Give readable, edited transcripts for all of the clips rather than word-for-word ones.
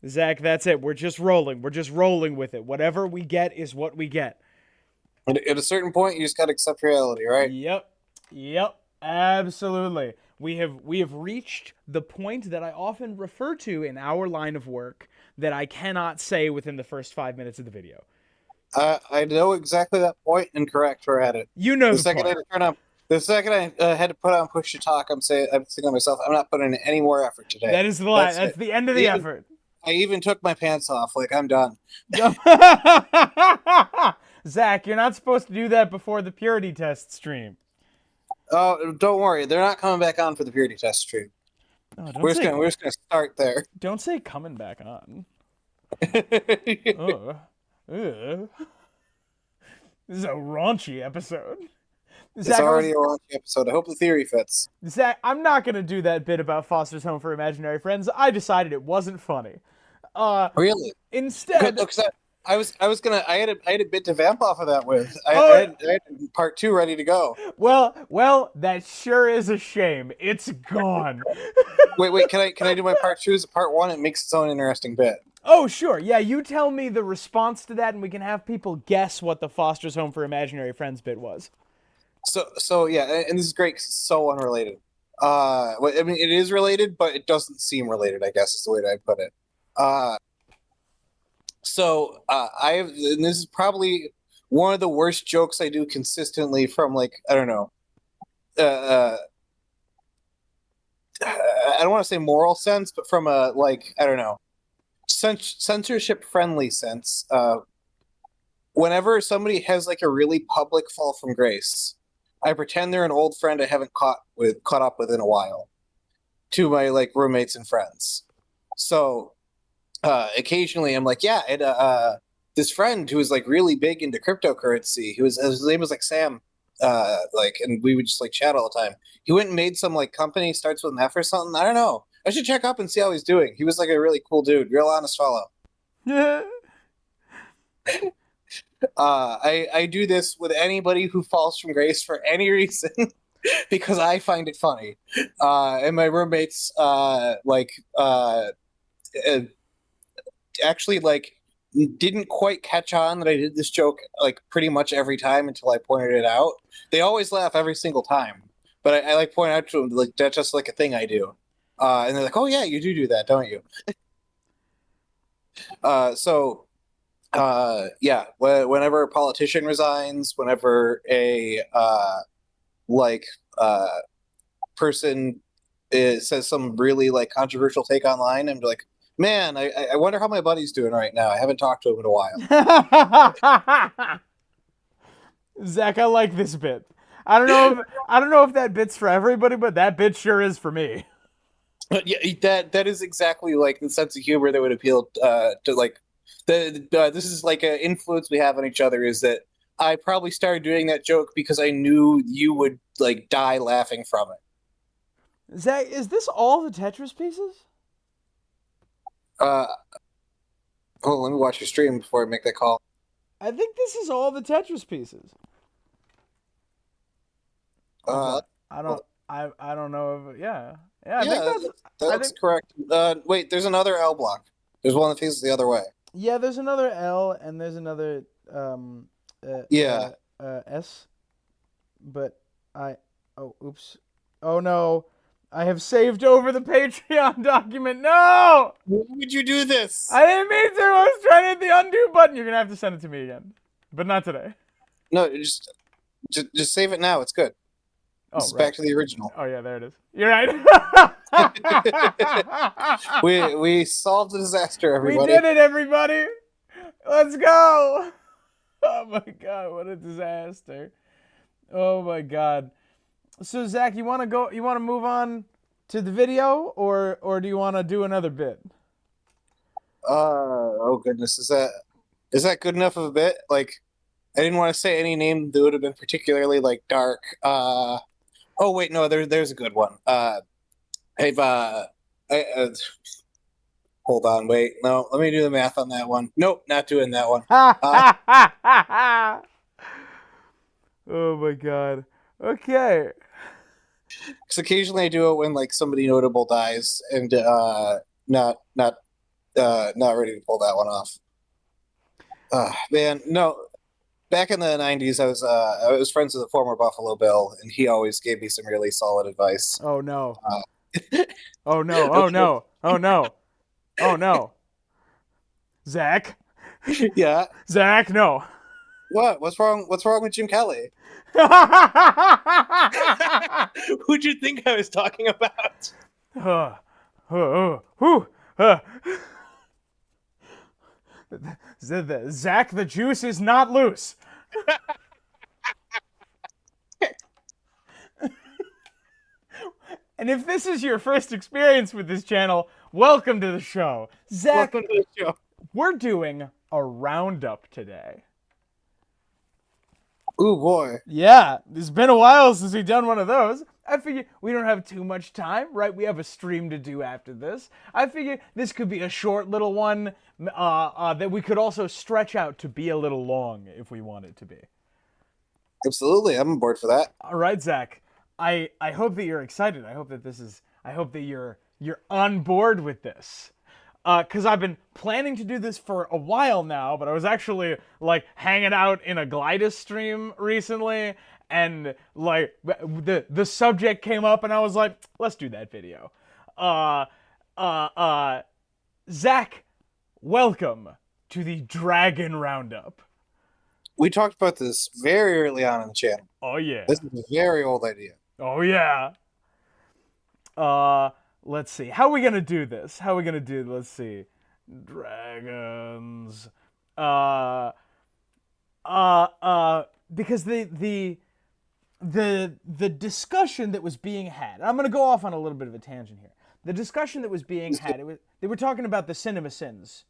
Zach, that's it. We're just rolling. We're just rolling with it. Whatever we get is what we get. At a certain point, you just gotta accept reality, right? Yep. Yep. Absolutely. We have reached the point that I often refer to in our line of work that I cannot say within the first 5 minutes of the video. I know exactly that point, and correct. We're at it. You know The the second I point. had to turn on, the second I had to put on push to talk, I'm thinking to myself, I'm not putting in any more effort today. That is the line. That's That's it. the end of I the even effort. I even took my pants off. Like I'm done. Zach, you're not supposed to do that before the purity test stream. Oh, don't worry, they're not coming back on for the purity test stream. Oh, We're just gonna start there. don't say coming back on. It's Ugh. Ugh. This is a raunchy episode. Zach, already a raunchy episode. I hope the theory fits. Zach, I'm not gonna do that bit about Foster's Home for Imaginary Friends. I decided it wasn't funny. Really? Instead, Because I had a bit to vamp off of that with. oh, I had part two ready to go. well, that sure is a shame. It's gone. Wait, can I do my part two as a part one? It makes its own interesting bit. Oh, sure. Yeah, you tell me the response to that, and we can have people guess what the Foster's Home for Imaginary Friends bit was. So yeah, and this is great because it's so unrelated. I mean, it is related, but it doesn't seem related. I guess is the way that I put it. And this is probably one of the worst jokes I do consistently from like I don't know. I don't want to say moral sense, but from a like I don't know censorship friendly sense. Whenever somebody has like a really public fall from grace, I pretend they're an old friend I haven't caught up with in a while to my like roommates and friends. So occasionally I'm like, yeah, and this friend who was like really big into cryptocurrency, his name was like Sam, and we would just like chat all the time. He went and made some like company starts with an F or something. I don't know. I should check up and see how he's doing. He was like a really cool dude, real honest fellow. I do this with anybody who falls from grace for any reason because I find it funny. And my roommates actually like didn't quite catch on that I did this joke like pretty much every time until I pointed it out. They always laugh every single time, but I like point out to them like that's just like a thing I do. And they're like, "Oh yeah, you do that, don't you?" So yeah, whenever a politician resigns, whenever a like person says some really like controversial take online, I'm like, man, I wonder how my buddy's doing right now. I haven't talked to him in a while. Zach, I like this bit. I don't know if that bit's for everybody, but that bit sure is for me. But yeah, that is exactly like the sense of humor that would appeal to like this is like an influence we have on each other. Is that I probably started doing that joke because I knew you would like die laughing from it. Zach, is this all the Tetris pieces? Oh, let me watch your stream before I make that call. I think this is all the Tetris pieces. I don't. I don't know if. Yeah. Yeah. I think that looks correct. Wait, there's another L block. There's one that faces the other way. Yeah, there's another L and there's another S. But oops. Oh no. I have saved over the Patreon document. No! Why would you do this? I didn't mean to. I was trying to hit the undo button. You're going to have to send it to me again. But not today. No, just save it now. It's good. It's back to the original. Oh, yeah, there it is. You're right. we solved the disaster, everybody. We did it, everybody. Let's go. Oh, my God. What a disaster. Oh, my God. So Zach, you want to move on to the video, or do you want to do another bit? Oh goodness, is that good enough of a bit? Like, I didn't want to say any name that would have been particularly like dark. Oh wait, no, there's a good one. Hold on, wait, no, let me do the math on that one. Nope, not doing that one. Oh my God. Okay. Because occasionally I do it when like somebody notable dies, and not not ready to pull that one off. Man, no. Back in the '90s, I was friends with a former Buffalo Bill, and he always gave me some really solid advice. Oh no. Uh, Oh no. Oh no. Oh no. Oh no. Zach. yeah. Zach, no. What? What's wrong? What's wrong with Jim Kelly? Who'd you think I was talking about? Zach, the juice is not loose. And if this is your first experience with this channel, welcome to the show. Zach, Welcome to the show. we're doing a roundup today. Ooh boy. Yeah, it's been a while since we've done one of those. I figure we don't have too much time, right? We have a stream to do after this. I figure this could be a short little one that we could also stretch out to be a little long if we want it to be. Absolutely, I'm on board for that. All right, Zach. I hope that you're excited. I hope that you're on board with this. Because I've been planning to do this for a while now, but I was actually like hanging out in a Glidus stream recently, and like the subject came up, and I was like, let's do that video. Zach, welcome to the Dragon Roundup. We talked about this very early on in the channel. Oh yeah. This is a very old idea. Oh yeah. Let's see. How are we gonna do this? Let's see. Dragons. Because the discussion that was being had. I'm gonna go off on a little bit of a tangent here. The discussion that was being had. They were talking about the Cinema Sins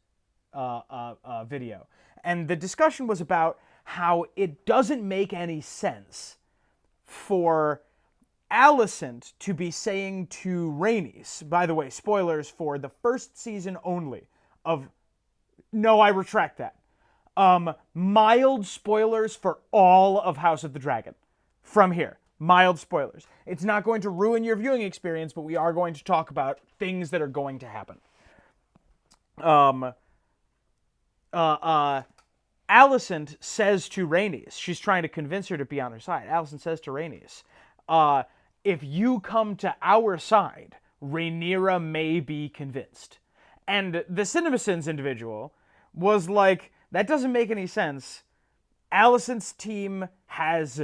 video, and the discussion was about how it doesn't make any sense for Alicent to be saying to Rhaenys, by the way, spoilers for the first season only of, no, I retract that. Mild spoilers for all of House of the Dragon from here. Mild spoilers. It's not going to ruin your viewing experience, but we are going to talk about things that are going to happen. Alicent says to Rhaenys, she's trying to convince her to be on her side. Alicent says to Rhaenys, if you come to our side, Rhaenyra may be convinced. And the CinemaSins individual was like, that doesn't make any sense. Alicent's team has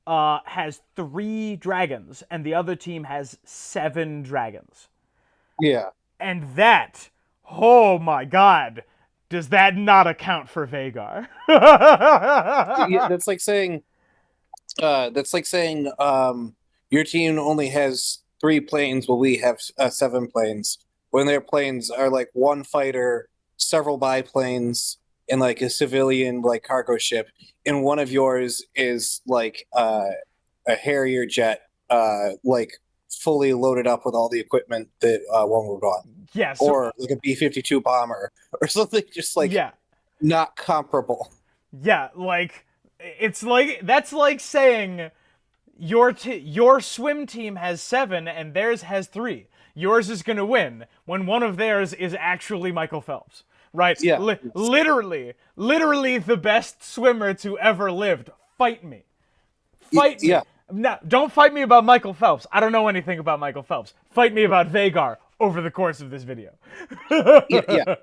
3 dragons, and the other team has 7 dragons. Yeah. And that, oh my god, does that not account for Vhagar? Yeah, that's like saying your team only has 3 planes, while we have 7 planes. When their planes are like 1 fighter, several biplanes, and like a civilian like cargo ship, and one of yours is like a Harrier jet, like fully loaded up with all the equipment that one would want. Yeah, or like a B-52 bomber or something, just like not comparable. Yeah, like it's like that's like saying your swim team has 7 and theirs has 3. Yours is gonna win when one of theirs is actually Michael Phelps, right? Yeah, literally the best swimmer to ever lived. Fight me. Fight me. Yeah. No, don't fight me about Michael Phelps. I don't know anything about Michael Phelps. Fight me about Vhagar over the course of this video. Yeah.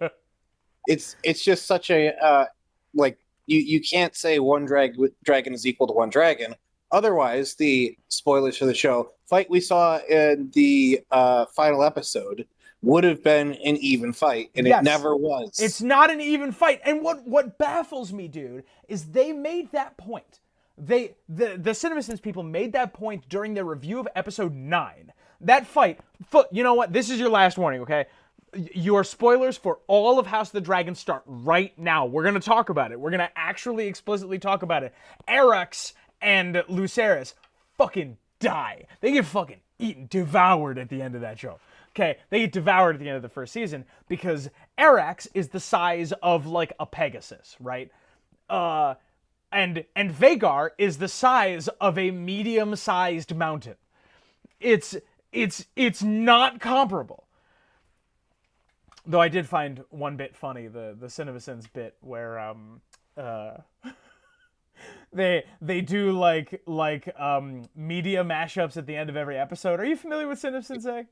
It's just such a like you can't say one dragon is equal to 1 dragon. Otherwise, the spoilers for the show fight we saw in the final episode would have been an even fight, and it never was. It's not an even fight. And what baffles me, dude, is they made that point. The CinemaSins people made that point during their review of episode 9. That fight, you know what? This is your last warning, okay? Your spoilers for all of House of the Dragon start right now. We're going to talk about it. We're going to actually explicitly talk about it. Arax and Lucerys fucking die. They get fucking devoured at the end of that show. Okay, they get devoured at the end of the first season because Arax is the size of like a Pegasus, right? And Vhagar is the size of a medium-sized mountain. It's not comparable. Though I did find one bit funny, the CinemaSins bit where uh they do media mashups at the end of every episode. Are you familiar with CinemaSins?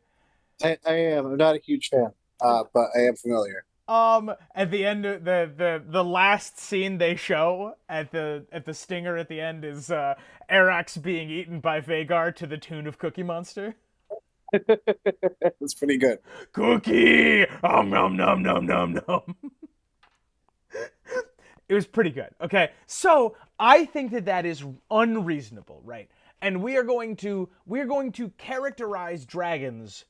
I am. I'm not a huge fan, but I am familiar. At the end of the last scene they show at the stinger at the end is Arax being eaten by Vhagar to the tune of Cookie Monster. It's pretty good. Cookie! Nom nom nom nom nom. It was pretty good. Okay, so I think that is unreasonable, right? And we are going to characterize dragons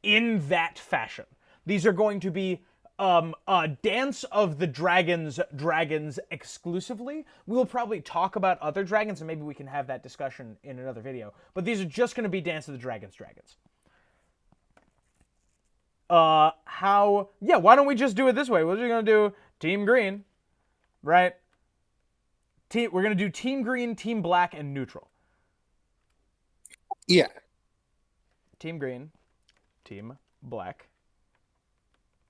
in that fashion. These are going to be a dance of the dragons exclusively. We'll probably talk about other dragons, and maybe we can have that discussion in another video. But these are just going to be Dance of the Dragons. Why don't we just do it this way? We're just going to do Team Green, right? We're going to do Team Green, Team Black, and Neutral. Yeah. Team Green, Team Black.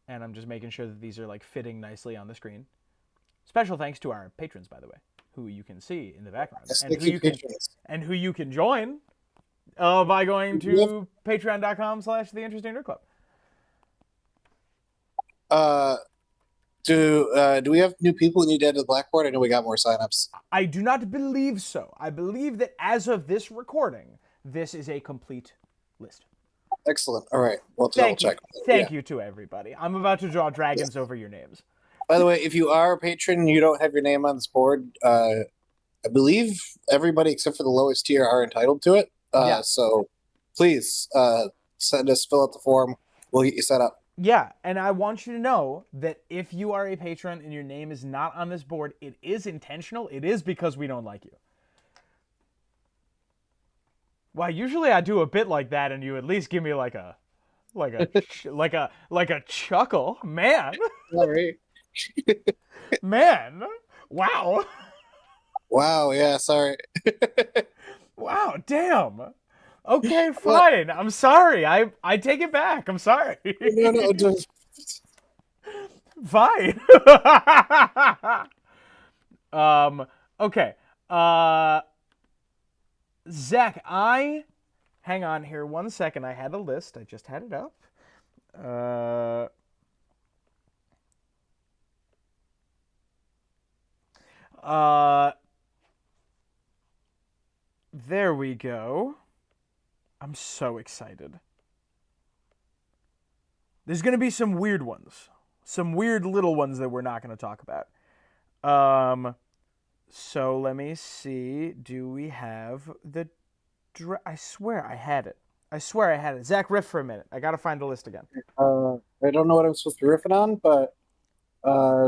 And I'm just making sure that these are like fitting nicely on the screen. Special thanks to our patrons, by the way, who you can see in the background, Yes, and who you can join by going to patreon.com/theinterestingnerdclub. Do we have new people who need to add to the Blackboard? I know we got more signups. I do not believe so. I believe that as of this recording, this is a complete list. Excellent. All right. Well, double check. Thank you to everybody. I'm about to draw dragons over your names. By the way, if you are a patron and you don't have your name on this board, I believe everybody except for the lowest tier are entitled to it. So please fill out the form. We'll get you set up. Yeah, and I want you to know that if you are a patron and your name is not on this board, it is intentional. It is because we don't like you. Well, usually I do a bit like that, and you at least give me like a chuckle, man. All right. Man, wow. Wow. Yeah. Sorry. Wow. Damn. Okay, fine. I'm sorry. I take it back. I'm sorry. No, just... Fine. Okay. Zach, hang on here 1 second. I had a list. I just had it up. There we go. I'm so excited. There's going to be some weird ones. Some weird little ones that we're not going to talk about. So let me see. Do we have the... I swear I had it. Zach, riff for a minute. I got to find the list again. I don't know what I'm supposed to be riffing on, but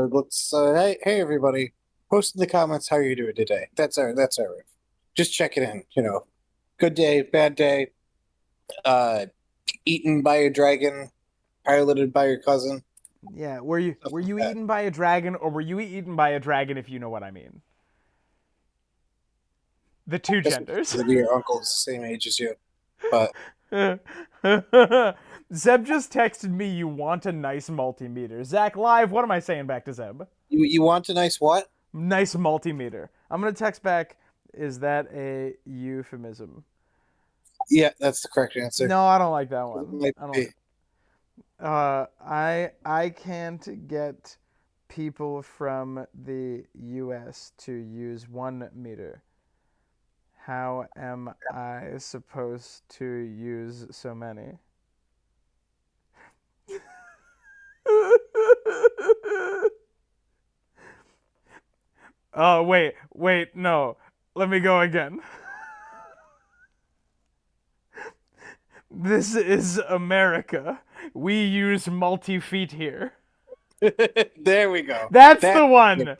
let's... hey, everybody. Post in the comments how you're doing today. That's our riff. Just checking in, Good day, bad day. Eaten by a dragon, piloted by your cousin. Yeah, were you eaten by a dragon, or were you eaten by a dragon, if you know what I mean? The two genders. Your uncle's the same age as you, but... Zeb just texted me, you want a nice multimeter. Zach, live, what am I saying back to Zeb? You want a nice what? Nice multimeter. I'm going to text back, is that a euphemism? Yeah, that's the correct answer. No, I don't like that one. I can't get people from the US to use 1 meter. How am I supposed to use so many? Oh, wait, no. Let me go again. This is America. We use multi-feet here. There we go. That's the one.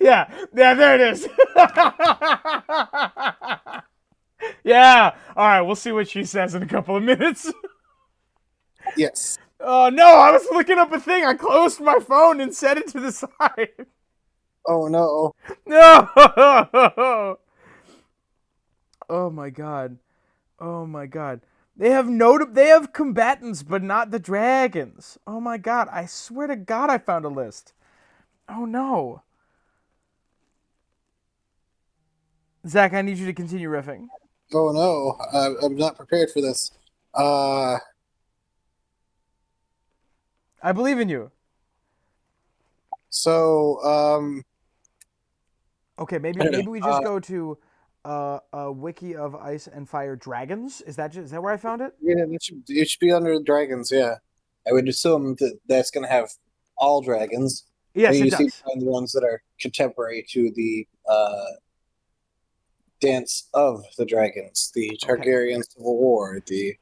Yeah, there it is. Yeah. All right, we'll see what she says in a couple of minutes. Yes. Oh, no, I was looking up a thing. I closed my phone and set it to the side. Oh, no. No. Oh, my God. They have combatants, but not the dragons. Oh my god, I swear to god I found a list. Oh no. Zach, I need you to continue riffing. Oh no, I'm not prepared for this. Uh, I believe in you. so Okay, I don't know. maybe we just go to a wiki of Ice and Fire Dragons. Is that where I found it? Yeah, it should be under the dragons. Yeah, I would assume that that's going to have all dragons. But Yes, it you seem to does. find the ones that are contemporary to the dance of the dragons, the Okay. Targaryen Civil War, the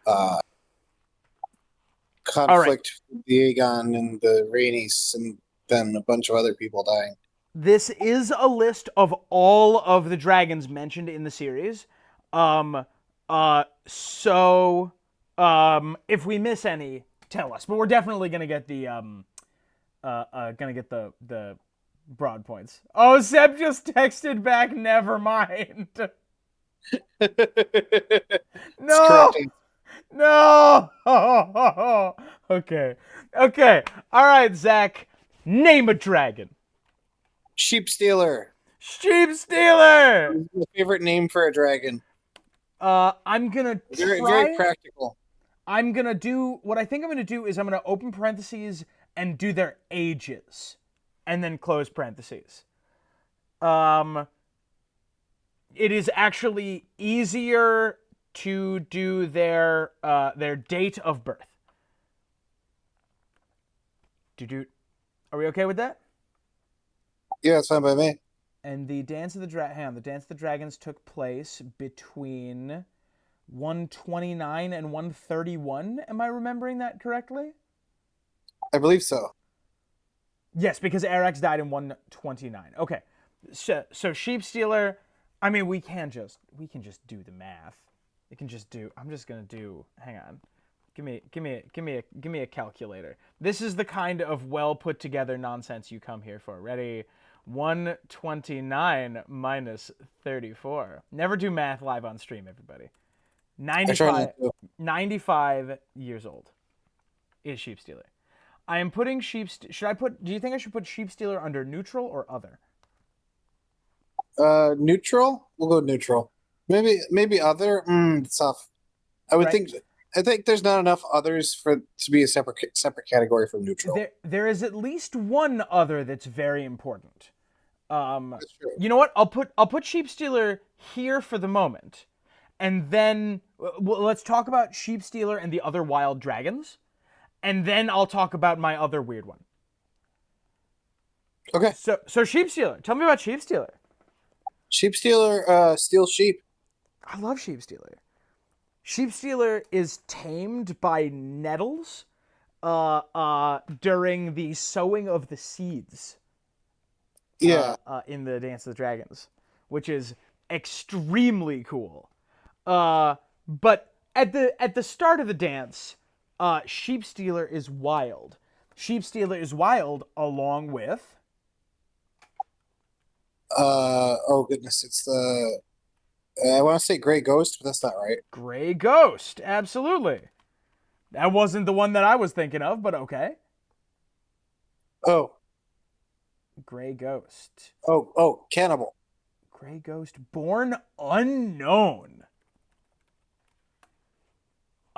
uh, All right. conflict with the Aegon and the Rhaenys, and then a bunch of other people dying. This is a list of all of the dragons mentioned in the series. Um so if we miss any, tell us. But we're definitely going to get the the broad points. Oh, Seb just texted back, never mind. It's No. correct. No. Okay. Okay. All right, Zach. Name a dragon. Sheep Stealer. Sheep Stealer. My favorite name for a dragon. I'm gonna Very, very try. practical. I'm gonna do what I think I'm gonna do is I'm gonna open parentheses and do their ages, and then close parentheses. Um, it is actually easier to do their date of birth. Are we okay with that? Yeah, it's fine by me. And the Dance of the the Dance of the Dragons took place between 129 and 131. Am I remembering that correctly? I believe so. Yes, because Arax died in 129. Okay. So Sheep Stealer, I mean we can just do the math. We can just do I'm just going to do hang on. Give me a calculator. This is the kind of well put together nonsense you come here for. Ready? 129 minus 34. Never do math live on stream, everybody. I try not 95, to. 95 years old is Sheep Stealer. I am putting do you think I should put Sheep Stealer under neutral or other? Neutral. We'll go neutral. Maybe other. It's tough. I would Right. think. I think there's not enough others for to be a separate category from neutral. There is at least one other that's very important. That's true. You know what? I'll put Sheep Stealer here for the moment, and then let's talk about Sheep Stealer and the other wild dragons, and then I'll talk about my other weird one. Okay. So Sheep Stealer. Tell me about Sheep Stealer. Sheep Stealer. Steals sheep. I love Sheep Stealer. Sheep Stealer is tamed by nettles during the sowing of the seeds Yeah. in the Dance of the Dragons, which is extremely cool. But at the start of the dance, Sheep Stealer is wild. Sheep Stealer is wild along with Oh goodness, it's the. I want to say Gray Ghost, but that's not right. Gray Ghost. Absolutely. That wasn't the one that I was thinking of, but okay. Oh. Gray Ghost. Oh, Cannibal. Gray Ghost, born unknown.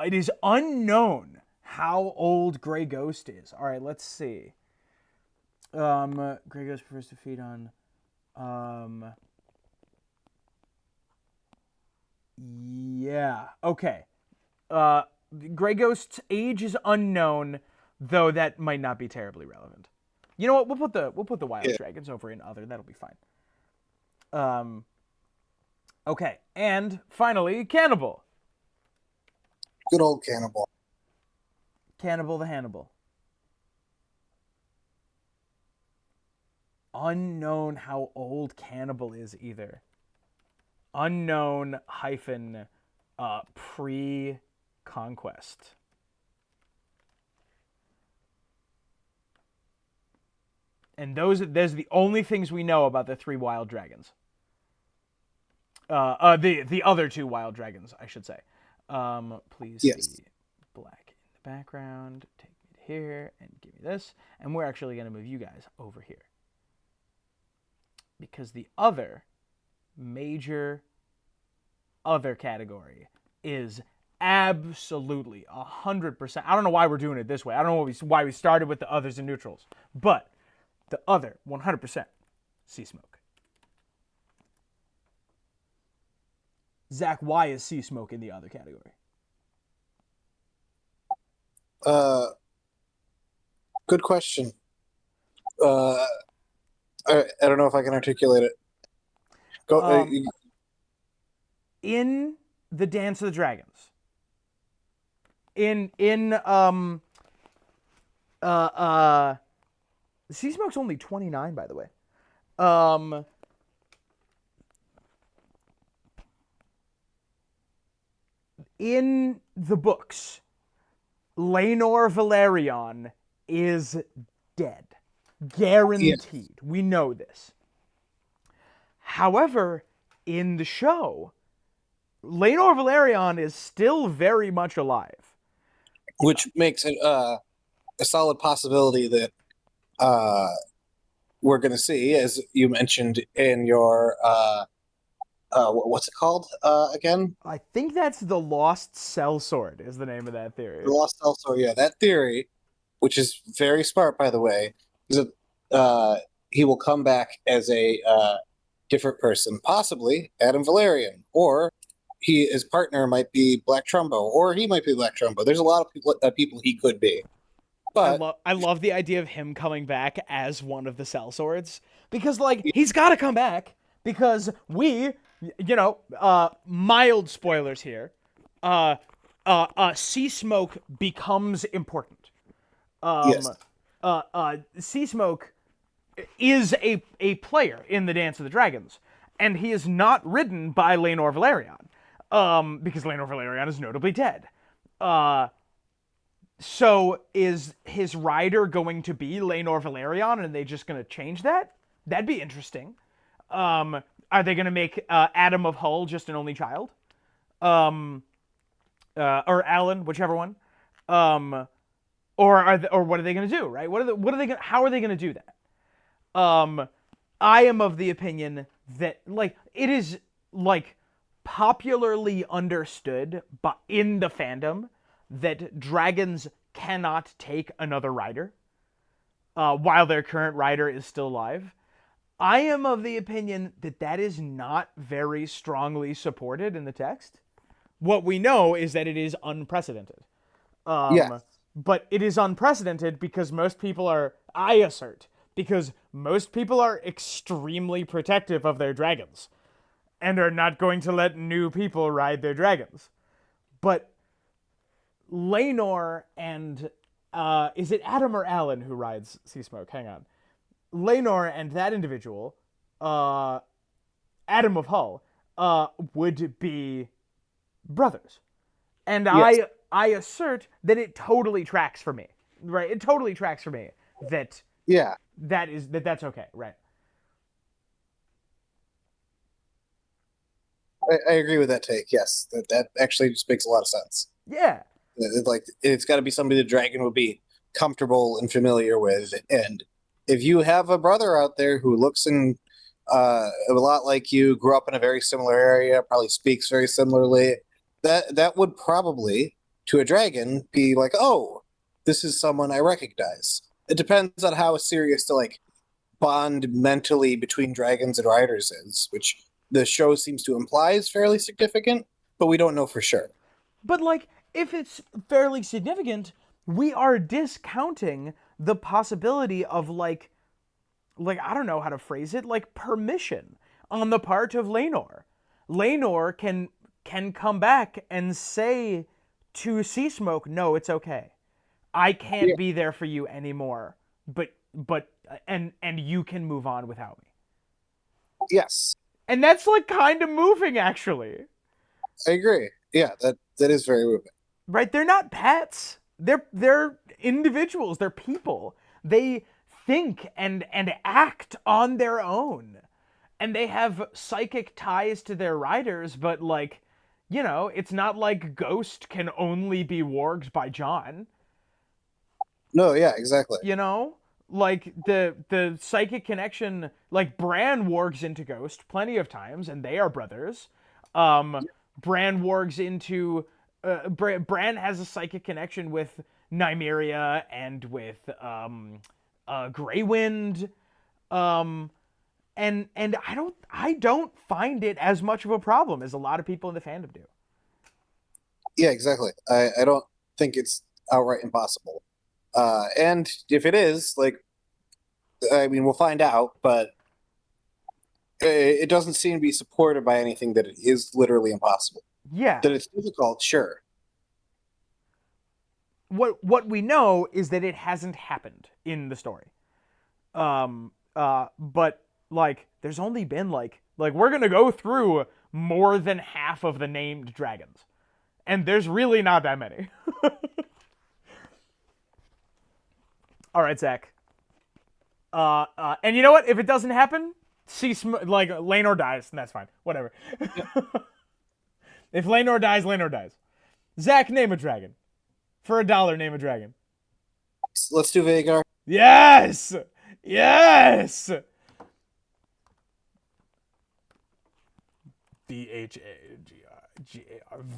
It is unknown how old Gray Ghost is. All right, let's see. Gray Ghost prefers to feed on. Yeah. Okay. Gray Ghost's age is unknown, though that might not be terribly relevant. You know what? We'll put the wild dragons over in other. That'll be fine. Okay, and finally, Cannibal. Good old Cannibal. Cannibal the Hannibal. Unknown how old Cannibal is either. Unknown hyphen pre-conquest. And those are the only things we know about the three wild dragons. The other two wild dragons, I should say. Please Yes. be black in the background. Take me to here and give me this. And we're actually going to move you guys over here. Because the other major other category is absolutely 100%. I don't know why we're doing it this way. I don't know why we started with the others and neutrals. But the other 100% sea smoke. Zach, why is sea smoke in the other category? Good question. I don't know if I can articulate it. Go. In the Dance of the Dragons, in sea smoke's only 29, by the way. In the books, Laenor Velaryon is dead. Guaranteed. Yeah. We know this. However, in the show, Laenor Velaryon is still very much alive. Which makes it a solid possibility that we're going to see, as you mentioned in your what's it called again? I think that's the Lost Sellsword is the name of that theory. The Lost Elsa. Yeah, that theory, which is very smart, by the way, is that he will come back as a different person, possibly Adam Valerian, or his partner might be Black Trumbo, or he might be Black Trumbo. There's a lot of people he could be. But I love the idea of him coming back as one of the sellswords because like he's got to come back because mild spoilers here. Sea smoke becomes important. yes, Sea smoke is a player in the Dance of the Dragons, and he is not ridden by Laenor Velaryon, because Laenor Velaryon is notably dead. So is his rider going to be Laenor Velaryon, and are they just going to change that? That'd be interesting. Are they going to make Adam of Hull just an only child? Or Alan, whichever one. Or what are they going to do? Right? How are they going to do that? I am of the opinion that like it is like popularly understood, but in the fandom that dragons cannot take another rider while their current rider is still alive. I am of the opinion that that is not very strongly supported in the text. What we know is that it is unprecedented. yeah, But it is unprecedented because most people are, I assert, because most people are extremely protective of their dragons and are not going to let new people ride their dragons. But Laenor and is it Adam or Alan who rides Sea Smoke? Hang on. Laenor and that individual, Adam of Hull, would be brothers. And yes, I assert that it totally tracks for me. Right? It totally tracks for me that yeah. that's okay, right? I agree with that take. Yes, that actually just makes a lot of sense. Yeah. Like it's got to be somebody the dragon would be comfortable and familiar with. And if you have a brother out there who looks a lot like you, grew up in a very similar area, probably speaks very similarly, that would probably to a dragon be like, oh, this is someone I recognize. It depends on how serious the like bond mentally between dragons and riders is, which the show seems to imply is fairly significant, but we don't know for sure. But like if it's fairly significant, we are discounting the possibility of like I don't know how to phrase it, like permission on the part of Laenor. Laenor can come back and say to Sea Smoke, "No, it's okay. I can't Yeah. be there for you anymore. But and you can move on without me." Yes, And that's like kind of moving actually. I agree. Yeah, that is very moving. Right? They're not pets. They're individuals. They're people. They think and act on their own. And they have psychic ties to their riders, but like You know, it's not like Ghost can only be warged by John. No, yeah, exactly. You know, like the psychic connection, like Bran wargs into Ghost plenty of times, and they are brothers. Um, Bran wargs into Bran has a psychic connection with Nymeria and with Grey Wind. Um, and I don't find it as much of a problem as a lot of people in the fandom do. Yeah, exactly. I don't think it's outright impossible. And if it is, like, I mean, we'll find out, but it doesn't seem to be supported by anything that it is literally impossible. Yeah. That it's difficult, sure. What we know is that it hasn't happened in the story. But like there's only been like we're going to go through more than half of the named dragons. And there's really not that many. All right, Zach. And you know what? If it doesn't happen, like Lanor dies, and that's fine. Whatever. If Lanor dies, Lanor dies. Zach, name a dragon. For $1, name a dragon. Let's do Vhagar. Yes! Yes! Vhagar.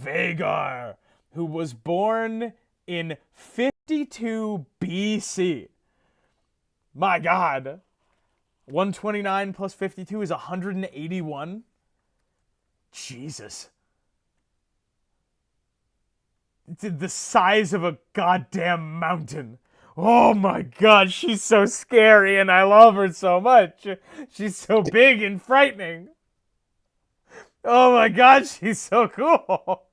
Vhagar, who was born in 52 BC. My God. 129 plus 52 is 181. Jesus. The size of a goddamn mountain. Oh my God, she's so scary and I love her so much. She's so big and frightening. Oh my God, she's so cool.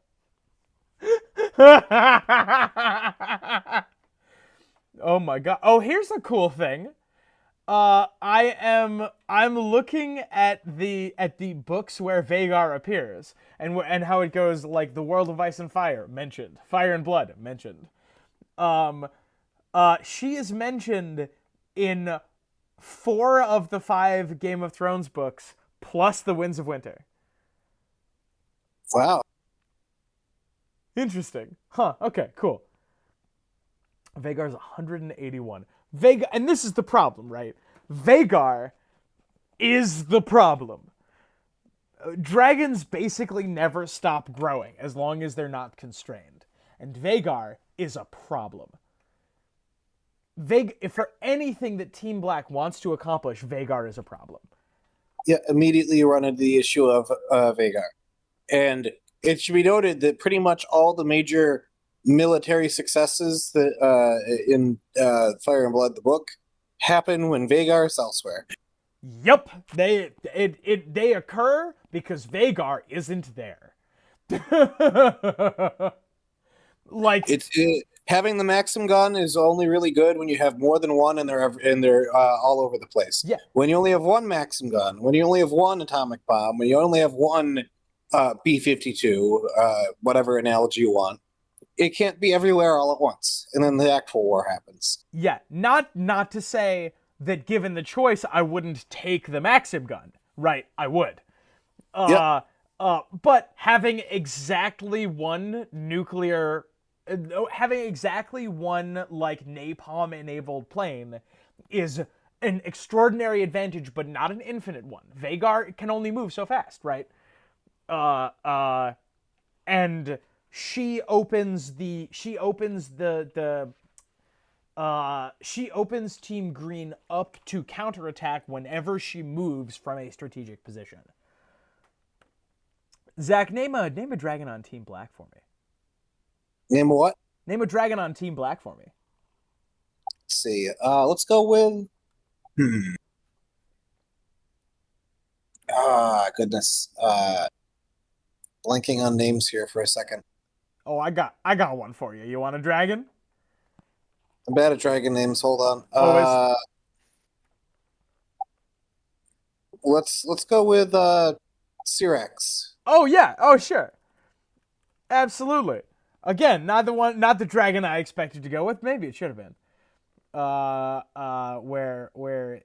Oh my God. Oh, here's a cool thing. I'm looking at the books where Vhagar appears and how it goes, like the world of ice and fire mentioned, fire and blood mentioned. She is mentioned in 4 of the 5 Game of Thrones books plus the Winds of Winter. Wow. Interesting. Huh. Okay, cool. Vhagar's 181. Vhagar, and this is the problem, right? Vhagar is the problem. Dragons basically never stop growing as long as they're not constrained. And Vhagar is a problem. If for anything that Team Black wants to accomplish, Vhagar is a problem. Yeah, immediately you run into the issue of Vhagar. And it should be noted that pretty much all the major military successes that in Fire and Blood, the book, happen when Vhagar is elsewhere. Yup, they occur because Vhagar isn't there. Like having the Maxim gun is only really good when you have more than one and they're all over the place. Yeah. When you only have one Maxim gun, when you only have one atomic bomb, when you only have one B-52, whatever analogy you want, it can't be everywhere all at once, and then the actual war happens. Yeah, not to say that given the choice, I wouldn't take the Maxim gun. Right, I would. But having exactly one nuclear, having exactly one like napalm-enabled plane is an extraordinary advantage, but not an infinite one. Vhagar can only move so fast, right? And she opens Team Green up to counterattack whenever she moves from a strategic position. Zach, name a dragon on Team Black for me. Name what? Name a dragon on Team Black for me. Let's see. Let's go with. Goodness. Blanking on names here for a second. Oh, I got one for you. You want a dragon? I'm bad at dragon names. Hold on. Let's go with Syrax. Oh yeah. Oh sure. Absolutely. Again, not the dragon I expected to go with. Maybe it should have been. Where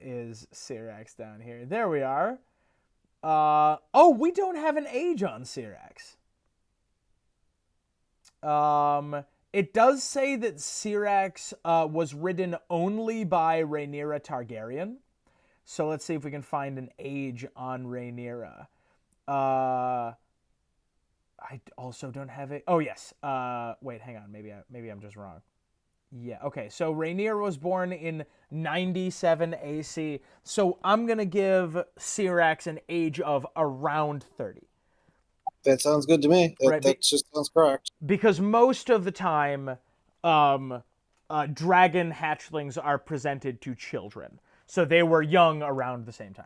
is Syrax down here? There we are. Oh, we don't have an age on Syrax. It does say that Syrax was ridden only by Rhaenyra Targaryen. So let's see if we can find an age on Rhaenyra. I also don't have it. Oh yes. Wait, hang on. Maybe I'm just wrong. Yeah. Okay. So Rhaenyra was born in 97 AC. So I'm gonna give Syrax an age of around 30. That sounds good to me. That just sounds correct. Because most of the time, dragon hatchlings are presented to children, so they were young around the same time.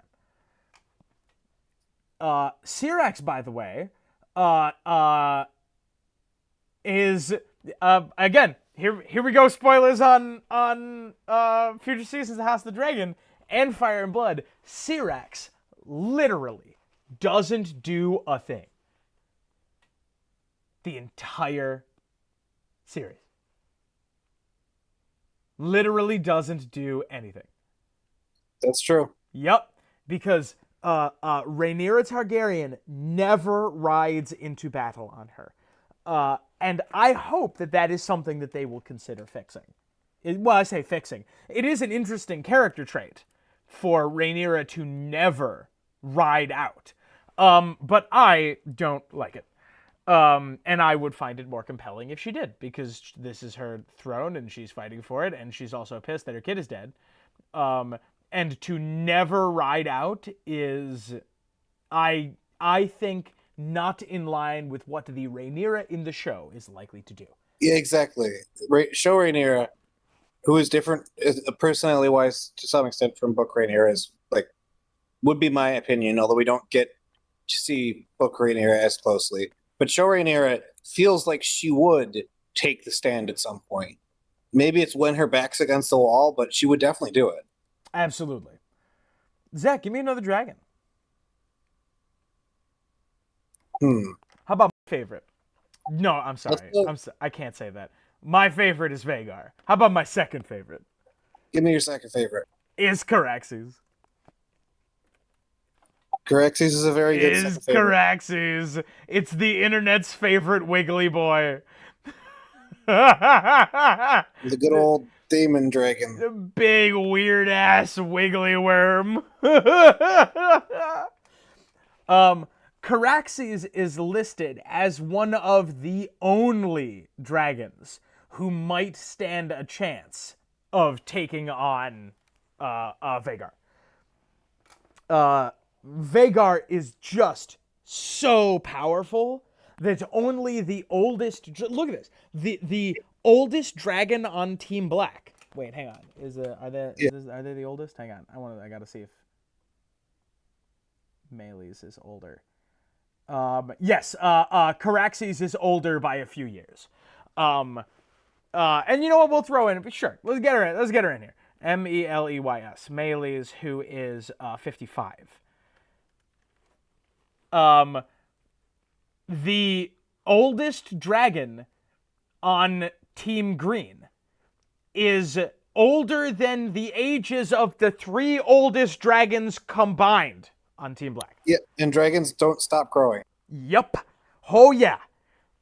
Syrax, by the way, is again here we go. Spoilers on future seasons of House of the Dragon and Fire and Blood. Syrax literally doesn't do a thing the entire series. Literally doesn't do anything. That's true. Yep, because Rhaenyra Targaryen never rides into battle on her. And I hope that is something that they will consider fixing. Well, I say fixing. It is an interesting character trait for Rhaenyra to never ride out. But I don't like it. And I would find it more compelling if she did, because this is her throne and she's fighting for it, and she's also pissed that her kid is dead. And to never ride out is, I think, not in line with what the Rhaenyra in the show is likely to do. Yeah, exactly. Show Rhaenyra, who is different personality-wise to some extent from book Rhaenyra, is would be my opinion, although we don't get to see book Rhaenyra as closely. But show Rhaenyra feels like she would take the stand at some point. Maybe it's when her back's against the wall, but she would definitely do it. Absolutely. Zach, give me another dragon. How about my favorite? No, I'm sorry. I can't say that. My favorite is Vhagar. How about my second favorite? Give me your second favorite. Is Caraxes. Caraxes is a very good second favorite. Caraxes. It's the internet's favorite wiggly boy. The good old demon dragon. The big weird ass wiggly worm. Caraxes is listed as one of the only dragons who might stand a chance of taking on Vhagar. Vhagar is just so powerful that only the oldest... Look at this. The oldest dragon on Team Black. Wait, hang on. Are they the oldest? Hang on. I gotta see if Melee's is older. Yes, Caraxes is older by a few years. And you know what? We'll throw in... Sure, let's get her in here. Meleys. Melee's, who is 55. The oldest dragon on Team Green is older than the ages of the 3 oldest dragons combined on Team Black. Yeah, and dragons don't stop growing. Yup. Oh, yeah.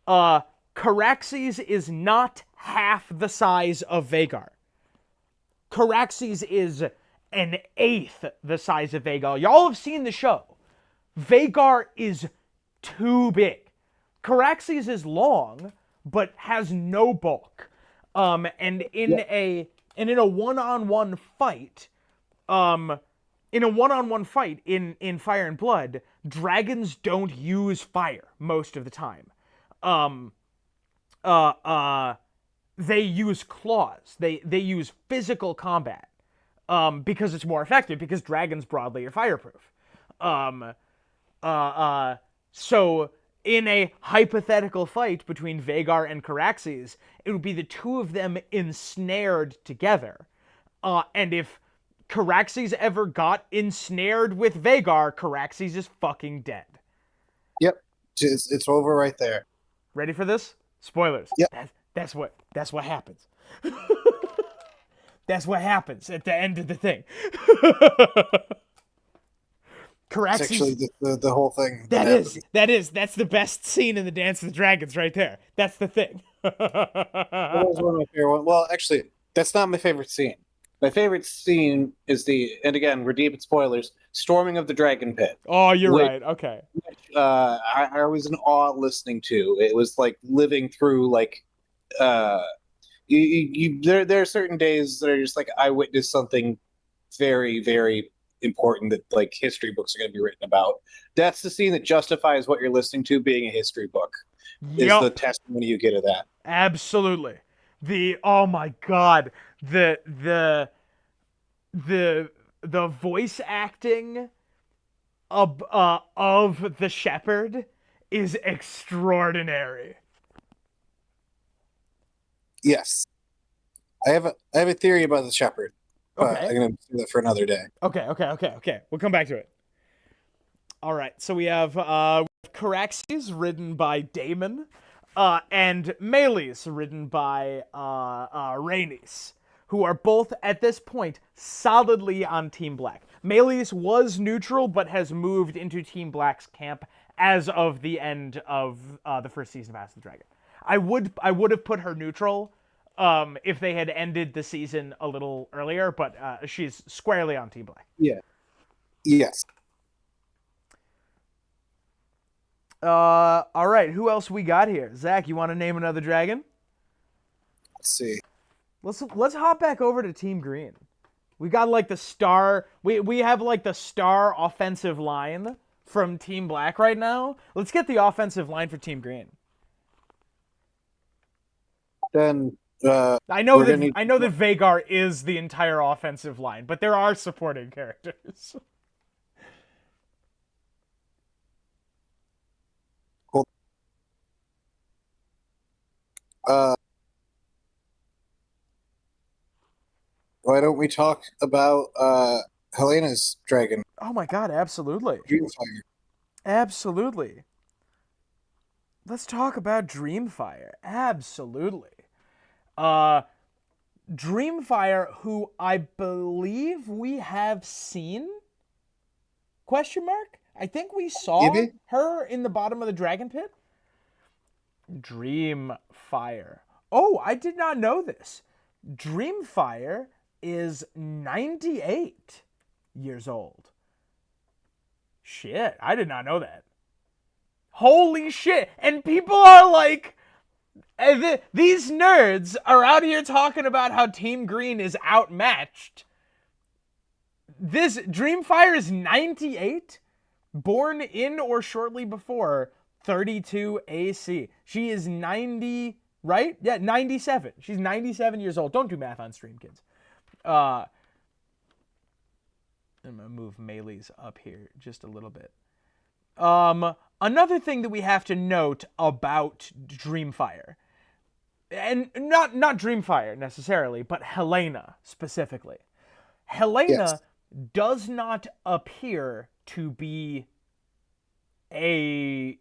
Caraxes is not half the size of Vhagar. Caraxes is an eighth the size of Vhagar. Y'all have seen the show. Vhagar is too big. Caraxes is long, but has no bulk. And in a one-on-one fight, in Fire and Blood, dragons don't use fire most of the time. They use claws. They use physical combat. Because it's more effective, because dragons broadly are fireproof. So in a hypothetical fight between Vhagar and Caraxes, it would be the two of them ensnared together. And if Caraxes ever got ensnared with Vhagar, Caraxes is fucking dead. Yep. It's over right there. Ready for this? Spoilers. Yep. That's what happens. That's what happens at the end of the thing. Caraxes, it's actually the whole thing. That's the best scene in the Dance of the Dragons right there. That's the thing. That was one of my favorite ones. Well, actually, that's not my favorite scene. My favorite scene is and again, we're deep in spoilers, storming of the dragon pit, Oh, you're which right. Okay. I was in awe listening to. It was like living through like uh, there are certain days that are just like I witnessed something very very important that like history books are going to be written about. That's the scene that justifies what you're listening to being a history book. Is the Yep. testimony you get of that? Absolutely. Oh my god, the the voice acting of the shepherd is extraordinary. Yes, I have a theory about the shepherd, but Okay. I'm going to do that for another day. Okay. We'll come back to it. All right. So we have Caraxes ridden by Damon, and Meles ridden by Rhaenys, who are both at this point solidly on Team Black. Meles was neutral, but has moved into Team Black's camp as of the end of the first season of House of the Dragon. I would have put her neutral if they had ended the season a little earlier, but she's squarely on Team Black. Yeah. Yes. All right. Who else we got here? Zach, you want to name another dragon? Let's see. Let's hop back over to Team Green. We got like the star. We have like the star offensive line from Team Black right now. Let's get the offensive line for Team Green. Then I know we're that gonna need. Vhagar is the entire offensive line, but there are supporting characters. Uh, why don't we talk about Helena's dragon, Oh my god, absolutely. Dreamfire? Absolutely. Let's talk about Dreamfire. Absolutely. Uh Dreamfire, who I believe we have seen? Question mark? I think we saw Maybe. her in the bottom of the dragon pit. Dreamfire. Oh, I did not know this. Dreamfire is 98 years old. Shit, I did not know that. Holy shit. And people are like, these nerds are out here talking about how Team Green is outmatched. This Dreamfire is 98, born in or shortly before 32 AC. She is 90, right? Yeah, 97. She's 97 years old. Don't do math on stream, kids. I'm gonna move Meles up here just a little bit. Another thing that we have to note about Dreamfire, and not Dreamfire necessarily, but Helena specifically. Helena Yes. does not appear to be a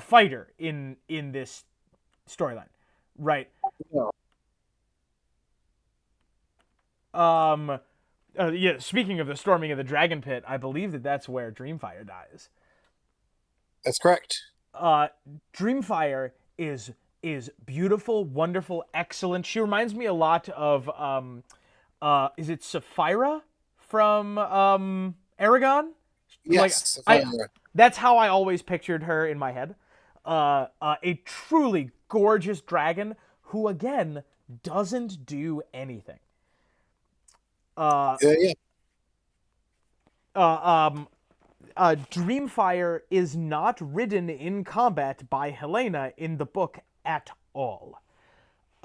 fighter in this storyline, right? No. Yeah. Speaking of the storming of the dragon pit, I believe that that's where Dreamfire dies. That's correct. Dreamfire is beautiful, wonderful, excellent. She reminds me a lot of is it Sapphira from Aragon? Like Yes. I that's how I always pictured her in my head. A truly gorgeous dragon who again doesn't do anything. Yeah. Uh, um, Dreamfire is not ridden in combat by Helena in the book at all.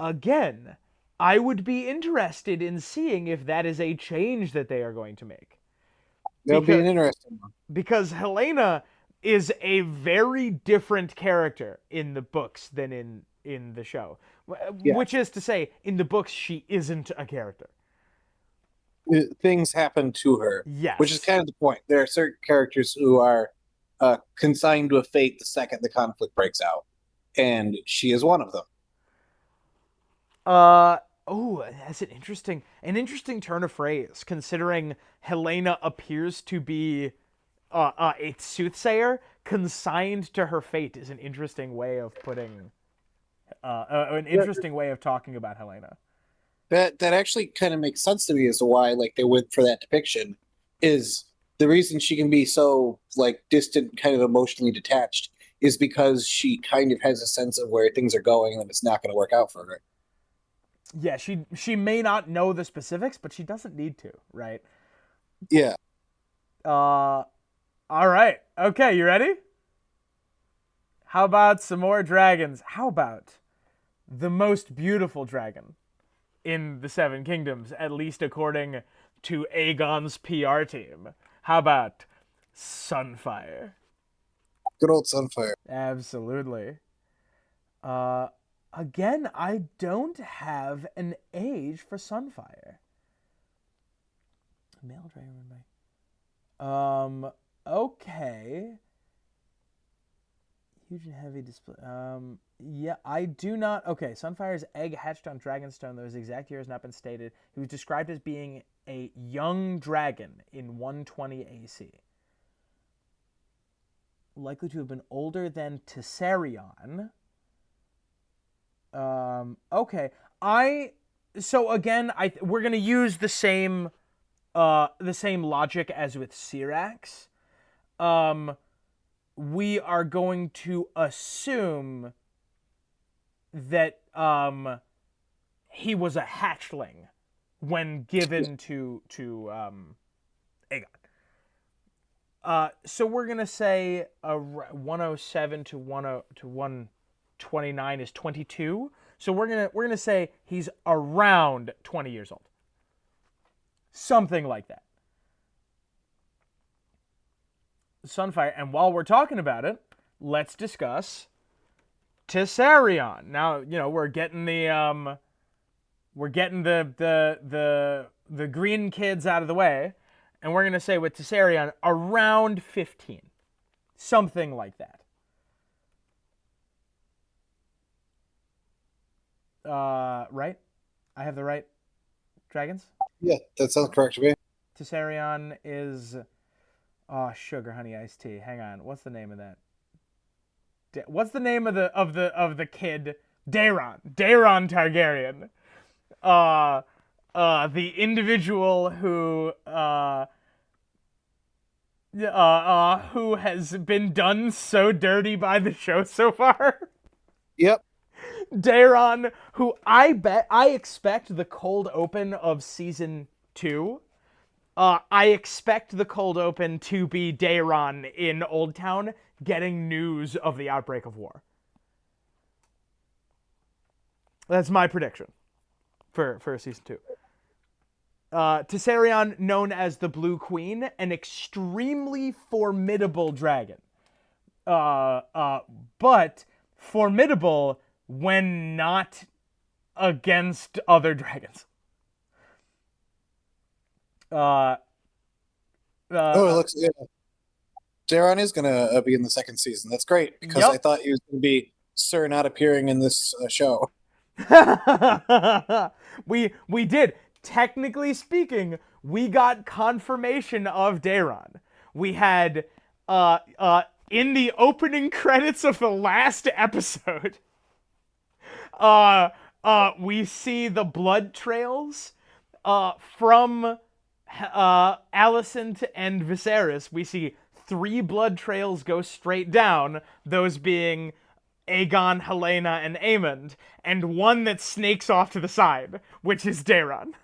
Again, I would be interested in seeing if that is a change that they are going to make. That'll be Because an interesting one. Helena is a very different character in the books than in the show. Yeah. Which is to say, in the books she isn't a character. Things happen to her, Yes. which is kind of the point. There are certain characters who are consigned to a fate the second the conflict breaks out, and she is one of them. That's an interesting turn of phrase, considering Helena appears to be a soothsayer. Consigned to her fate is an interesting way of putting an interesting way of talking about Helena. That actually kind of makes sense to me as to why like they went for that depiction. Is the reason she can be so like distant, kind of emotionally detached, is because she kind of has a sense of where things are going and it's not going to work out for her. Yeah, she may not know the specifics, but she doesn't need to, right? Yeah. All right. Okay, you ready? How about some more dragons? How about the most beautiful dragon in the Seven Kingdoms, at least according to Aegon's PR team? How about Sunfire? Good old Sunfire. Absolutely. Uh, Again, I don't have an age for Sunfire. Male dragon. Okay. Huge and heavy display. Yeah, I do not. Okay, Sunfire's egg hatched on Dragonstone, though his exact year has not been stated. He was described as being a young dragon in 120 AC. Likely to have been older than Tessarion. Okay. So again, we're gonna use the same logic as with Syrax. We are going to assume that he was a hatchling when given to Aegon. So we're gonna say 107 to 129 is 22. So we're gonna say he's around 20 years old, something like that. Sunfire, and while we're talking about it, let's discuss Tessarion. Now, we're getting the green kids out of the way, and we're gonna say with Tessarion around 15, something like that. Right? I have the right dragons. Yeah, that sounds correct to me. Tessarion is sugar honey iced tea. Hang on, what's the name of that? What's the name of the kid? Daeron Targaryen. The individual who has been done so dirty by the show so far. Yep. Daeron, who I expect the cold open of season 2. I expect the cold open to be Daeron in Old Town getting news of the outbreak of war. That's my prediction for season 2. Tessarion, known as the Blue Queen, an extremely formidable dragon. But formidable when not against other dragons. It looks. Yeah. Daron is gonna be in the second season. That's great because Yep. I thought he was gonna be Sir not appearing in this show. we did. Technically speaking, we got confirmation of Daeron. We had in the opening credits of the last episode, we see the blood trails from Alicent and Viserys. We see 3 blood trails go straight down, those being Aegon, Helena, and Aemond, and one that snakes off to the side, which is Daeron.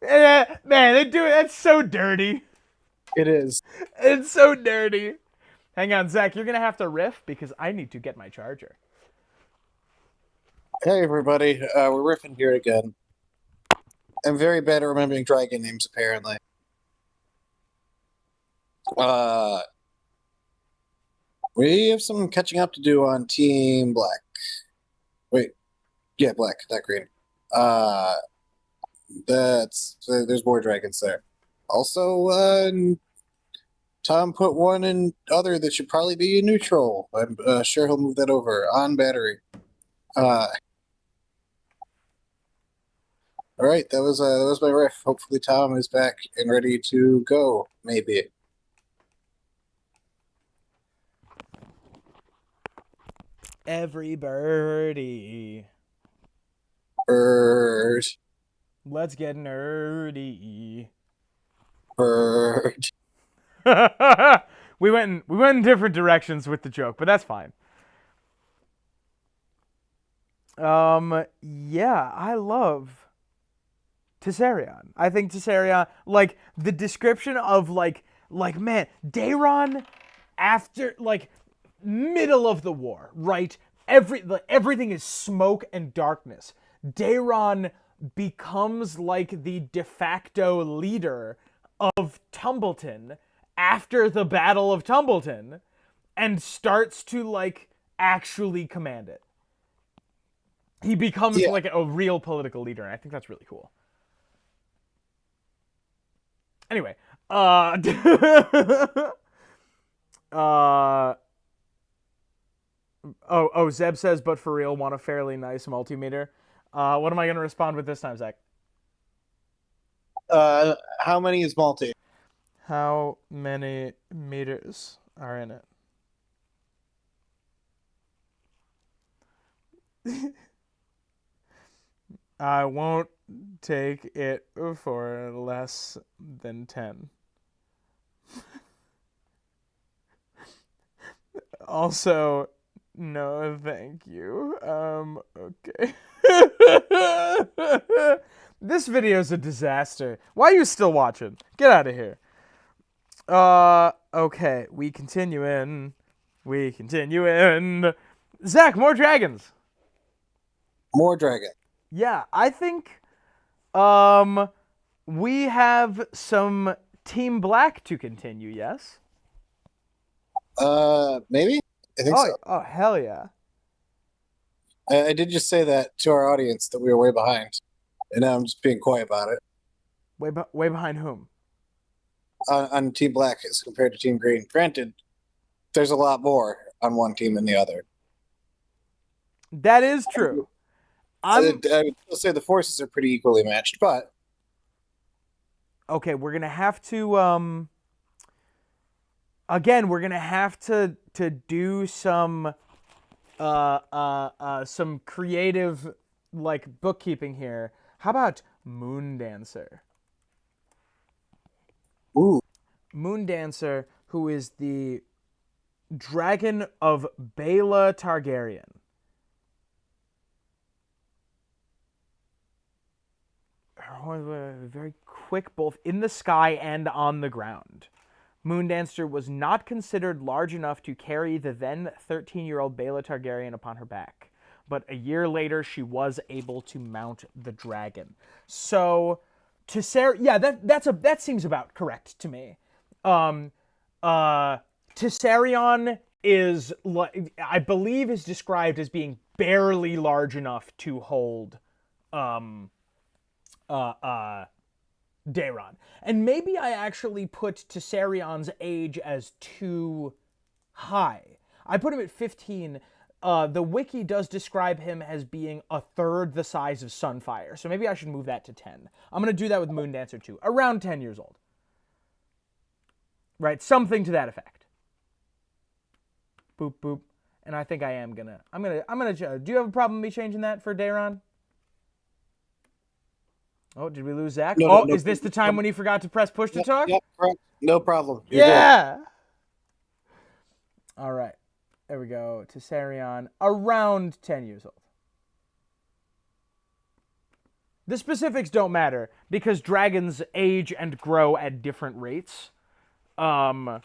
Man, they do it. That's so dirty. It is. It's so dirty. Hang on, Zach. You're gonna have to riff because I need to get my charger. Hey everybody, we're riffing here again. I'm very bad at remembering dragon names, apparently. We have some catching up to do on Team Black. Wait, yeah, Black, not green. There's more dragons there. Also, Tom put one in other that should probably be a neutral. I'm sure he'll move that over on battery. All right, that was my riff. Hopefully, Tom is back and ready to go. Maybe. Every birdie. Bird. Let's get nerdy. Bird. we went in different directions with the joke, but that's fine. Yeah, I love Tessarion. I think Tessarion, like the description of man, Daeron after middle of the war, right? Everything is smoke and darkness. Daeron becomes like the de facto leader of Tumbleton after the Battle of Tumbleton and starts to actually command it. He becomes Yeah. like a real political leader, and I think that's really cool. Anyway, uh Zeb says, but for real, want a fairly nice multimeter. What am I gonna respond with this time, Zach? How many is multi? How many meters are in it? I won't take it for less than 10. Also, no, thank you. Okay. This video is a disaster. Why are you still watching? Get out of here. Okay. We continue in. Zach, more dragons. More dragon. Yeah, I think, we have some Team Black to continue, yes? Maybe? I think so. Oh, hell yeah. I did just say that to our audience that we were way behind. And now I'm just being quiet about it. Way behind whom? On Team Black as compared to Team Green. Granted, there's a lot more on one team than the other. That is true. I would still say the forces are pretty equally matched, but okay, we're gonna have to again, we're gonna have to do some creative bookkeeping here. How about Moon Dancer? ooh, Moon Dancer, who is the dragon of Baela Targaryen. Her horns were very quick, both in the sky and on the ground. Moondancer was not considered large enough to carry the then 13-year-old Baela Targaryen upon her back, but a year later she was able to mount the dragon. So, yeah, that seems about correct to me. Tessarion is, I believe, is described as being barely large enough to hold, Daeron. And maybe I actually put Tessarion's age as too high. I put him at 15. The wiki does describe him as being a third the size of Sunfire, so maybe I should move that to 10. I'm going to do that with Moondancer too. Around 10 years old. Right? Something to that effect. Boop, boop. And I think I am going to... I'm going to... Do you have a problem with me changing that for Daeron? Oh, did we lose Zach? No, is this the time when he forgot to press push to talk? Yep, correct. No problem. You're yeah! Good. All right. There we go. Tessarion, around 10 years old. The specifics don't matter, because dragons age and grow at different rates. For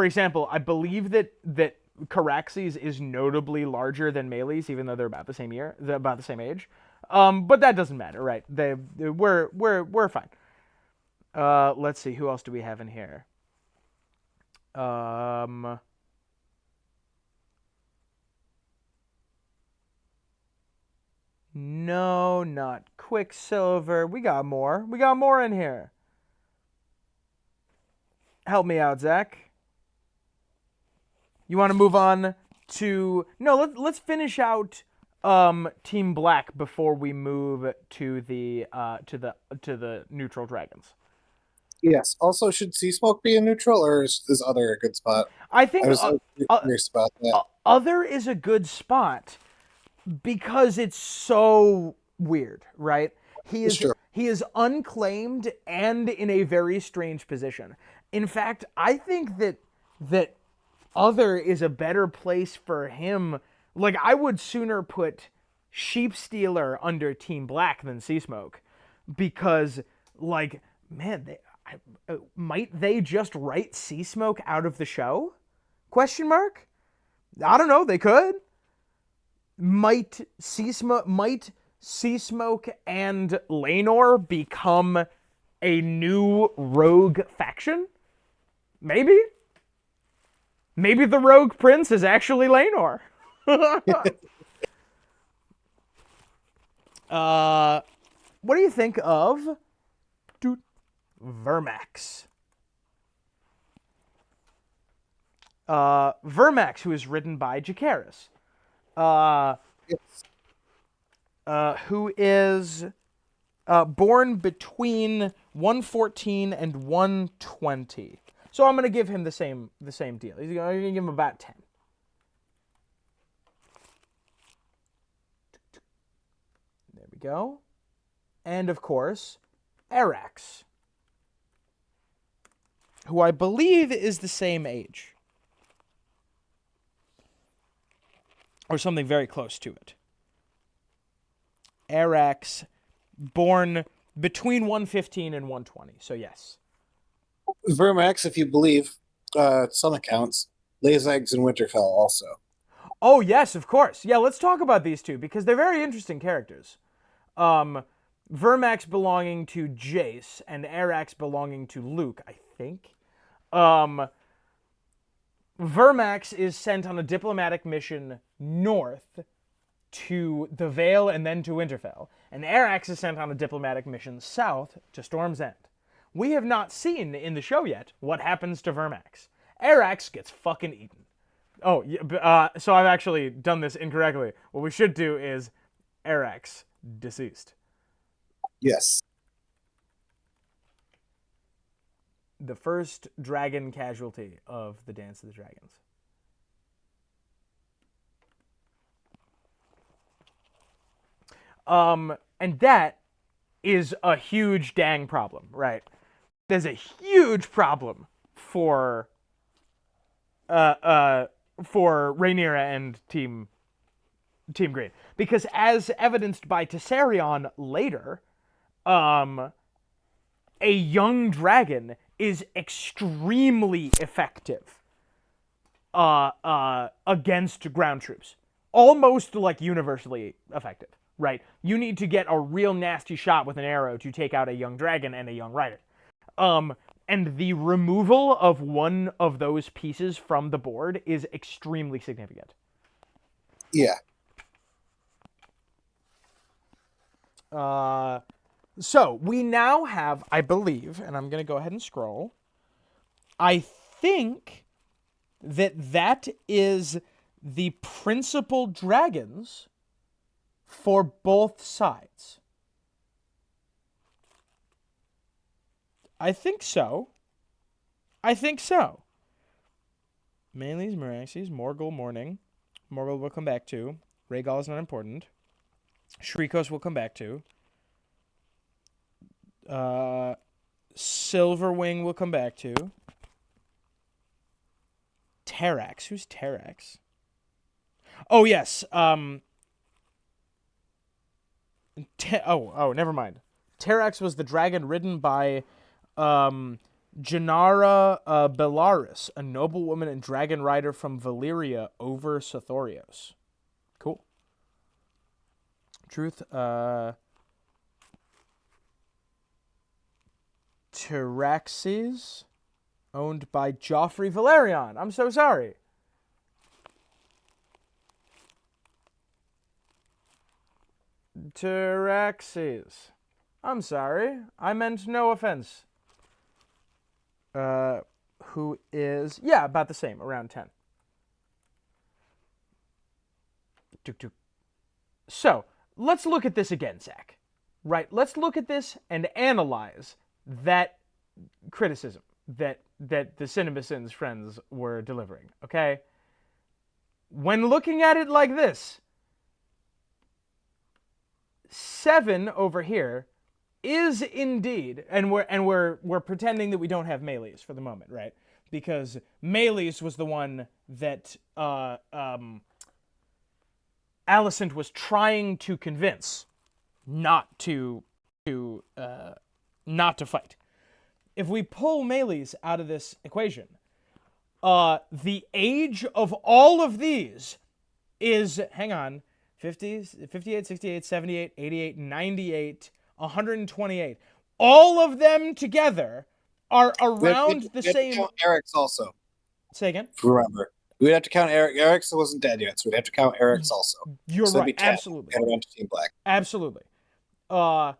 example, I believe that Caraxes is notably larger than Meles, even though they're about the same age. But that doesn't matter, right? We're fine. Let's see, who else do we have in here? No, not Quicksilver. We got more. We got more in here. Help me out, Zach. You want to move on to... No, let's finish out Team Black before we move to the neutral dragons. Yes. Also, should Sea Smoke be a neutral, or is Other a good spot? I I think was curious about that. Other is a good spot because it's so weird, right? It's true. He is unclaimed and in a very strange position. In fact, I think that Other is a better place for him. Like, I would sooner put Sheep Stealer under Team Black than Sea Smoke, because, like, man, might they just write Sea Smoke out of the show? Question mark. I don't know. They could. Might Sea Smoke and Lanor become a new rogue faction? Maybe. Maybe the Rogue Prince is actually Lanor. What do you think of Vermax? Vermax, who is written by Jacaerys, Yes. who is born between 114 and 120. So I'm going to give him the same deal. I'm going to give him about 10. There we go. And of course, Arax, who I believe is the same age, or something very close to it. Arax, born between 115 and 120. So yes. Vermax, if you believe some accounts, lays eggs in Winterfell also. Oh yes, of course. Yeah, let's talk about these two because they're very interesting characters. Vermax belonging to Jace and Arax belonging to Luke, I think. Vermax is sent on a diplomatic mission north to the Vale and then to Winterfell, and Arax is sent on a diplomatic mission south to Storm's End. We have not seen in the show yet what happens to Vermax. Arax gets fucking eaten. Oh, so I've actually done this incorrectly. What we should do is Arax deceased. Yes. The first dragon casualty of the Dance of the Dragons. And that is a huge dang problem, right? There's a huge problem for Rhaenyra and Team Green, because as evidenced by Tessarion later, a young dragon is extremely effective against ground troops, almost like universally effective. Right? You need to get a real nasty shot with an arrow to take out a young dragon and a young rider. And the removal of one of those pieces from the board is extremely significant. Yeah. So we now have, I believe, and I'm going to go ahead and scroll. I think that is the principal dragons for both sides. I think so. Manly's, Meraxes, Morgul, Morning. Morgul will come back to. Rhaegal is not important. Shriekos will come back to. Silverwing will come back to. Terrax. Who's Terrax? Oh, yes. Never mind. Terrax was the dragon ridden by Gennara Bellaris, a noblewoman and dragon rider from Valyria over Sothorios. Cool. Truth. Tyraxes, owned by Joffrey Valerion. I'm so sorry. Tyraxes. I'm sorry. I meant no offense. Who is... Yeah, about the same. Around 10. So, let's look at this again, Zach. Right? Let's look at this and analyze that criticism that the CinemaSins friends were delivering. Okay, when looking at it like this, 7 over here is indeed, and we're pretending that we don't have Melees for the moment, right? Because Melees was the one that Alicent was trying to convince not to fight. If we pull Melees out of this equation, the age of all of these is, hang on, 50s, 58, 68, 78, 88, 98, 128. All of them together are around the same. We have to count Eric's also. Say again? Remember. We'd have to count Eric. Eric's wasn't dead yet, so we'd have to count Eric's also. You're so right. Absolutely. And around to Team Black. Absolutely. The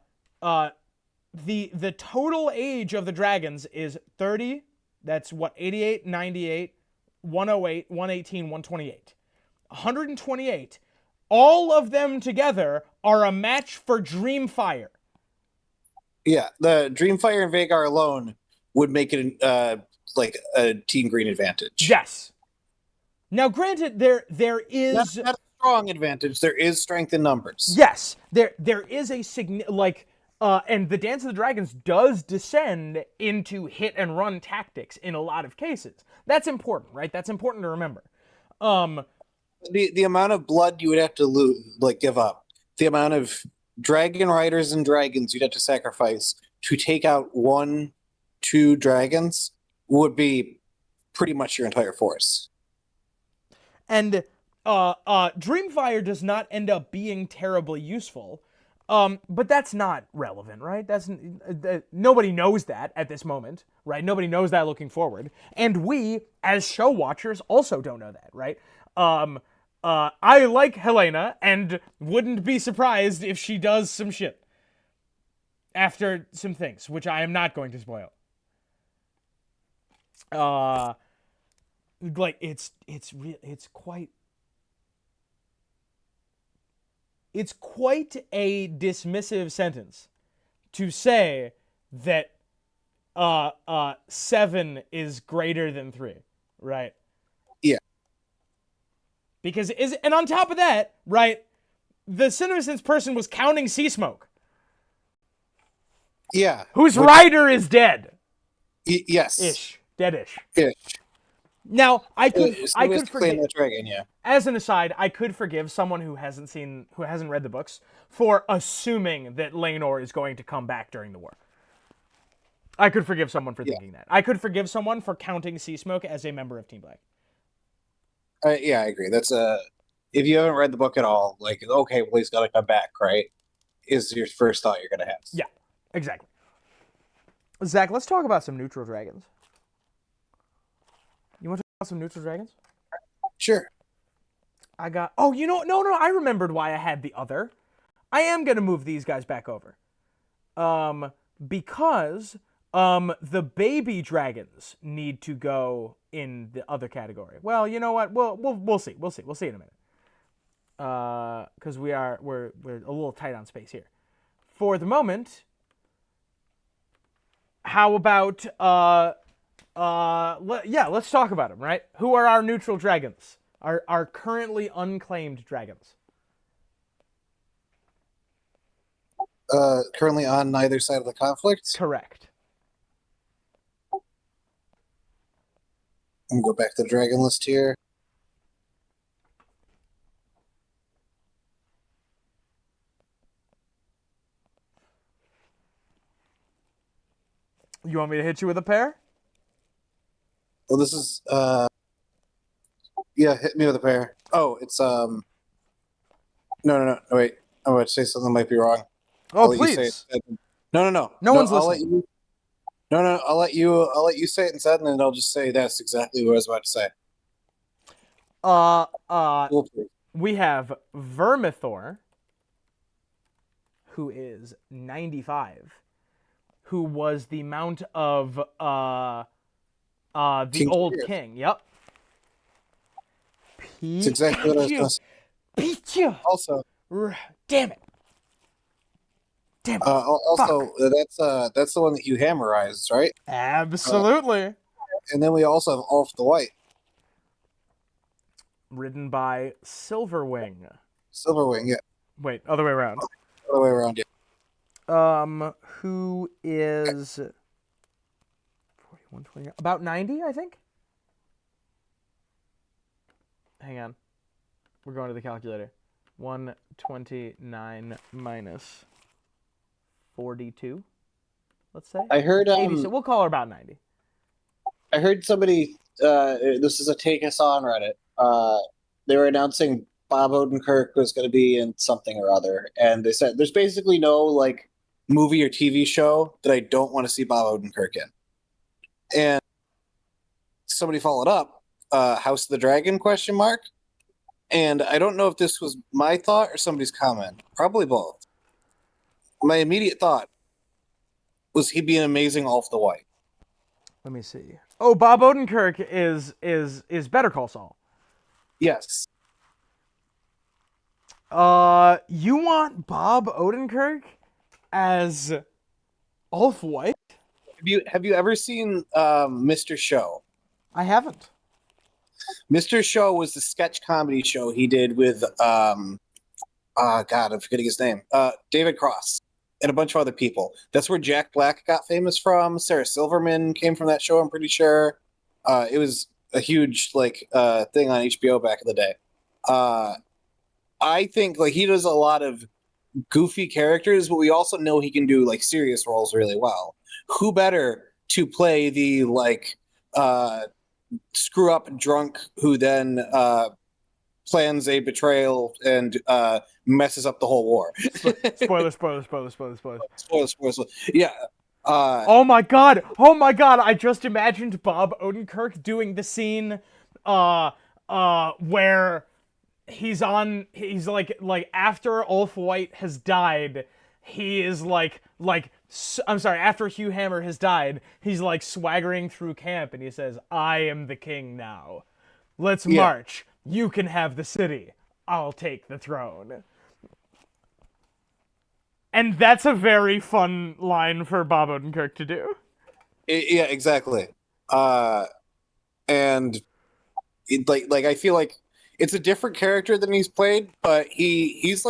total age of the dragons is 30. That's what, 88, 98, 108, 118, 128. 128. All of them together are a match for Dreamfire. Yeah, the Dreamfire and Vhagar alone would make it like a Team Green advantage. Yes. Now, granted, there is not a strong advantage. There is strength in numbers. Yes, there is a and the Dance of the Dragons does descend into hit and run tactics in a lot of cases. That's important, right? That's important to remember. The amount of blood you would have to give up, the amount of dragon riders and dragons you'd have to sacrifice to take out 1, 2 dragons would be pretty much your entire force. And Dreamfire does not end up being terribly useful, but that's not relevant, right? That's nobody knows that at this moment, right? Nobody knows that looking forward, and we, as show watchers, also don't know that, right? I like Helena and wouldn't be surprised if she does some shit after some things, which I am not going to spoil. It's quite a dismissive sentence to say that 7 is greater than 3, right? Yeah. Because and on top of that, right, the CinemaSins person was counting Sea Smoke. Yeah. Whose rider is dead. Yes. Ish. Dead-ish. Ish. Now, I could forgive that dragon, yeah. As an aside, I could forgive someone who hasn't read the books for assuming that Laenor is going to come back during the war. I could forgive someone for thinking that. I could forgive someone for counting Sea Smoke as a member of Team Black. Yeah, I agree. That's if you haven't read the book at all, okay, well, he's got to come back, right? Is your first thought you're going to have. Yeah, exactly. Zach, let's talk about some neutral dragons. You want to talk about some neutral dragons? Sure. No, I remembered why I had the other. I am going to move these guys back over. Because the baby dragons need to go in the other category. Well, you know what? We'll see. We'll see in a minute. Because we're a little tight on space here. For the moment, how about let's talk about them, right? Who are our neutral dragons? Our currently unclaimed dragons. Currently on neither side of the conflict? Correct. I'm going to go back to the dragon list here. You want me to hit you with a pair? Well, this is yeah, hit me with a pair. Oh, it's no, wait. I'm about to say something might be wrong. Oh, please. No. No one's listening. I'll let you say it instead, and then I'll just say that's exactly what I was about to say. We have Vermithor, who is 95, who was the mount of the old king. Yep. That's exactly what I was going to say. Also, damn it. Damn it. Also, Fuck. that's the one that Hugh Hammer eyes, right? Absolutely. And then we also have Off the White, Written by Silverwing. Silverwing, yeah, Wait, other way around. other way around, yeah. Who is 41, 20, about 90, I think? Hang on. We're going to the calculator. 129 minus 42, let's say. I heard 80, so we'll call her about 90. I heard somebody. This is a take us on Reddit. They were announcing Bob Odenkirk was going to be in something or other, and they said there's basically no like movie or TV show that I don't want to see Bob Odenkirk in. And somebody followed up, House of the Dragon question mark, and I don't know if this was my thought or somebody's comment. Probably both. My immediate thought was he'd be an amazing Off the White. Let me see. Oh, Bob Odenkirk is Better Call Saul. Yes. You want Bob Odenkirk as Ulf White? Have you ever seen Mr. Show? I haven't. Mr. Show was the sketch comedy show he did with God, I'm forgetting his name. David Cross and a bunch of other people. That's where Jack Black got famous from. Sarah Silverman came from that show, I'm pretty sure. It was a huge thing on HBO back in the day. I think he does a lot of goofy characters, but we also know he can do serious roles really well. Who better to play the screw up drunk who then plans a betrayal and messes up the whole war? Spoilers. Spoilers. Yeah. Oh my god! I just imagined Bob Odenkirk doing the scene where he's after Ulf White has died, he is I'm sorry, after Hugh Hammer has died, he's swaggering through camp and he says, "I am the king now. Let's march. You can have the city. I'll take the throne." And that's a very fun line for Bob Odenkirk to do. Yeah, exactly. And I feel like it's a different character than he's played, but he's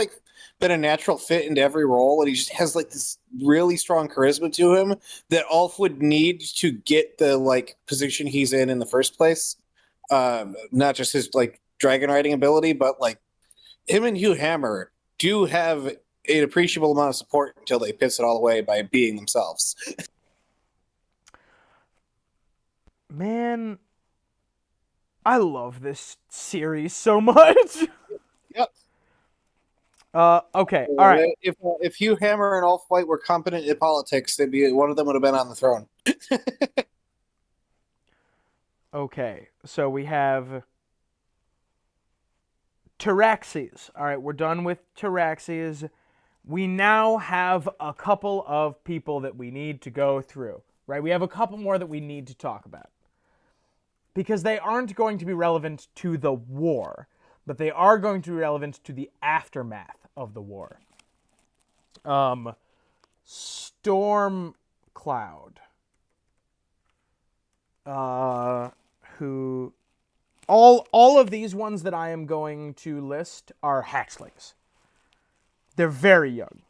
been a natural fit into every role, and he just has this really strong charisma to him that Ulf would need to get the position he's in the first place. Not just his dragon riding ability, but him and Hugh Hammer do have an appreciable amount of support until they piss it all away by being themselves. Man, I love this series so much. Yep. Okay, all right. If Hugh Hammer and Ulf White were competent in politics, one of them would have been on the throne. Okay, so we have Tyraxes. All right, we're done with Tyraxes. We now have a couple of people that we need to go through, right? We have a couple more that we need to talk about. Because they aren't going to be relevant to the war, but they are going to be relevant to the aftermath of the war. Storm Cloud. Who... All of these ones that I am going to list are hatchlings. They're very young.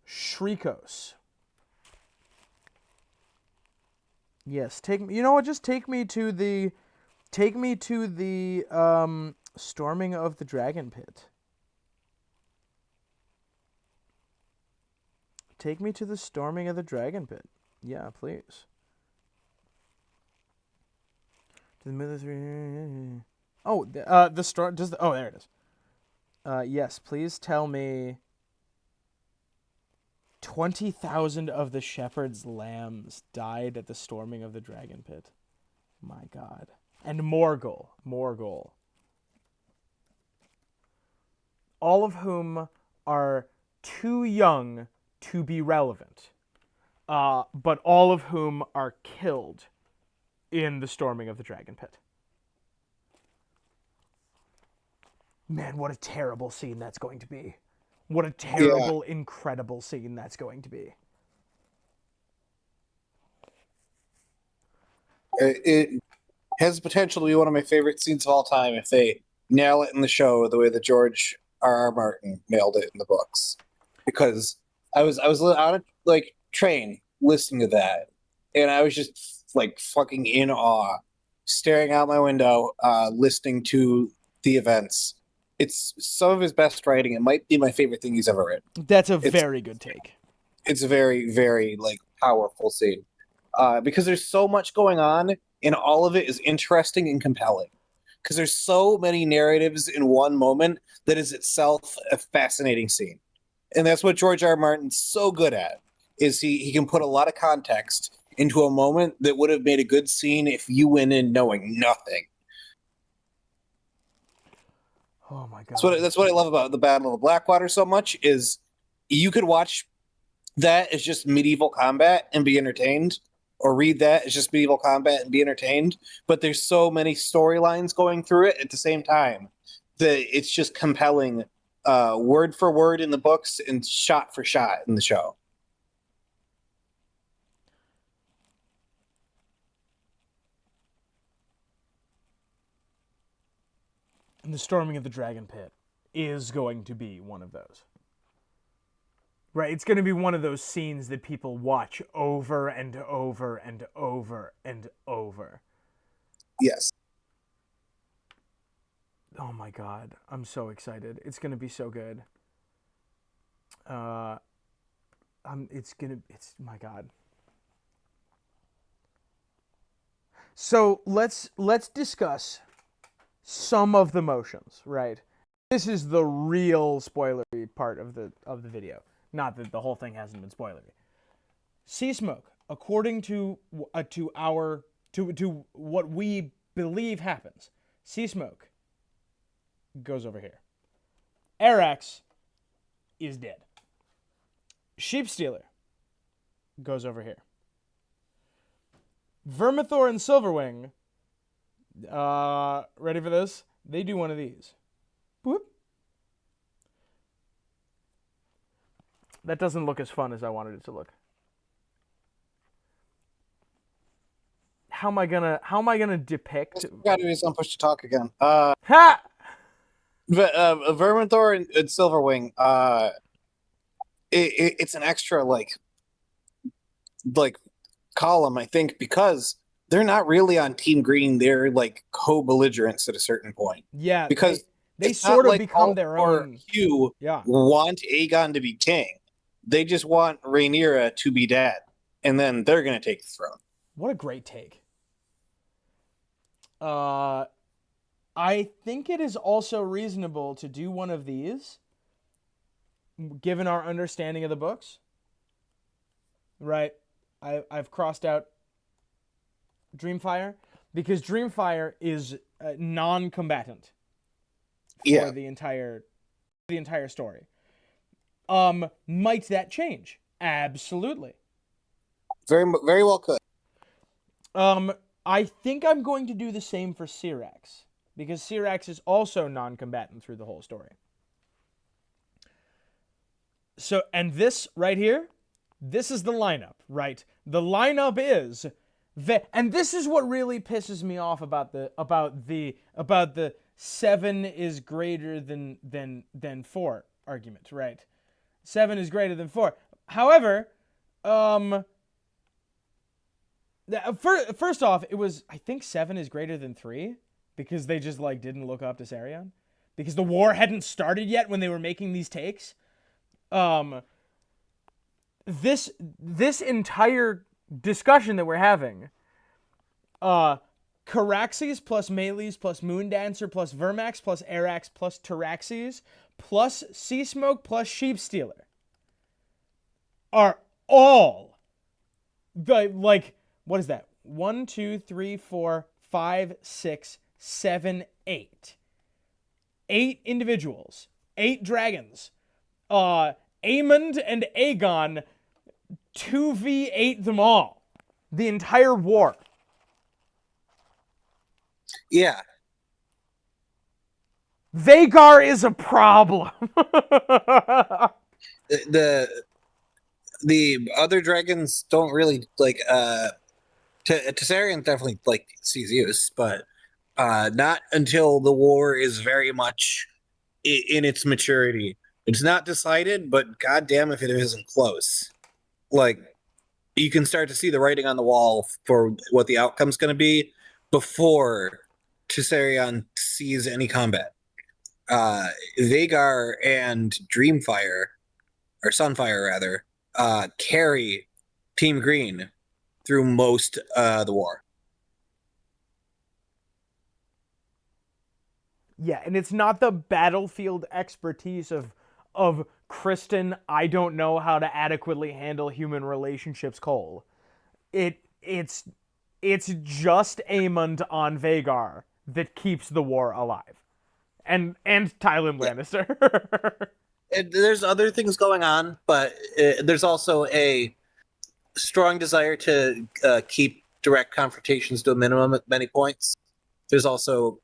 Shrikos. Yes, take me. You know what? Just take me to the storming of the dragon pit. Take me to the storming of the dragon pit. Yeah, please. To the military. Oh, the storm. Oh, there it is. Yes, please tell me 20,000 of the shepherd's lambs died at the storming of the dragon pit. My God. And Morgul. All of whom are too young to be relevant, but all of whom are killed in the storming of the dragon pit. Man, what a terrible scene that's going to be. What a terrible, incredible scene that's going to be. It has the potential to be one of my favorite scenes of all time if they nail it in the show the way that George R. Martin nailed it in the books. Because I was on a like train listening to that, and I was just like fucking in awe, staring out my window, listening to the events. It's some of his best writing. It might be my favorite thing he's ever written. That's a very good take. It's a very, very like powerful scene because there's so much going on, and all of it is interesting and compelling. Because there's so many narratives in one moment that is itself a fascinating scene, and that's what George R. R. Martin's so good at. Is he can put a lot of context into a moment that would have made a good scene if you went in knowing nothing. Oh my god. That's what I love about the Battle of the Blackwater so much is you could watch that as just medieval combat and be entertained, or read that as just medieval combat and be entertained. But there's so many storylines going through it at the same time that it's just compelling, word for word in the books and shot for shot in the show. And the storming of the dragon pit is going to be one of those. Right? It's going to be one of those scenes that people watch over and over and over and over. Yes. Oh my god. I'm so excited. It's going to be so good. It's my god. So let's discuss some of the motions, right? This is the real spoilery part of the video. Not that the whole thing hasn't been spoilery. Sea smoke, according to what we believe happens. Sea smoke goes over here. Arax is dead. Sheep stealer goes over here. Vermithor and Silverwing, ready for this? They do one of these. Boop. That doesn't look as fun as I wanted it to look. How am I gonna depict? Got to be some push to talk again. Ha! Vermithor and Silverwing. It's an extra like column, I think, because they're not really on Team Green. They're like co-belligerents at a certain point. Yeah, because they sort of become their own. Hugh want Aegon to be king. They just want Rhaenyra to be dead, and then they're gonna take the throne. What a great take. I think it is also reasonable to do one of these, given our understanding of the books. Right, I've crossed out Dreamfire because Dreamfire is non-combatant for the entire story. Might that change? Absolutely. Very, very well could. I think I'm going to do the same for Syrax, because Syrax is also non-combatant through the whole story. So, and this right here, this is the lineup, right? The lineup is, and this is what really pisses me off about the 7 is greater than 4 argument, right? 7 is greater than 4. However, first off, it was, I think 7 is greater than 3 because they just like didn't look up to Sarion because the war hadn't started yet when they were making these takes. This entire discussion that we're having, Caraxes plus Melees plus Moondancer plus Vermax plus Arax plus Taraxes plus Sea Smoke plus Sheep Stealer are all the, like, what is that? 1, 2, 3, 4, 5, 6, 7, 8. 8 individuals. 8 dragons. Aemond and Aegon 2v8 them all. The entire war. Yeah. Vhagar is a problem. The the other dragons don't really like Tessarian definitely like sees use, but not until the war is very much in its maturity. It's not decided, but goddamn if it isn't close. Like you can start to see the writing on the wall for what the outcome's going to be before Tessarion sees any combat. Vhagar and Dreamfire, or Sunfire rather, carry Team Green through most the war. Yeah, and it's not the battlefield expertise of Kristen, I don't know how to adequately handle human relationships, Cole. It's just Aemond on Vhagar that keeps the war alive. And Tywin Yeah. Lannister. There's other things going on, but there's also a strong desire to keep direct confrontations to a minimum at many points. There's also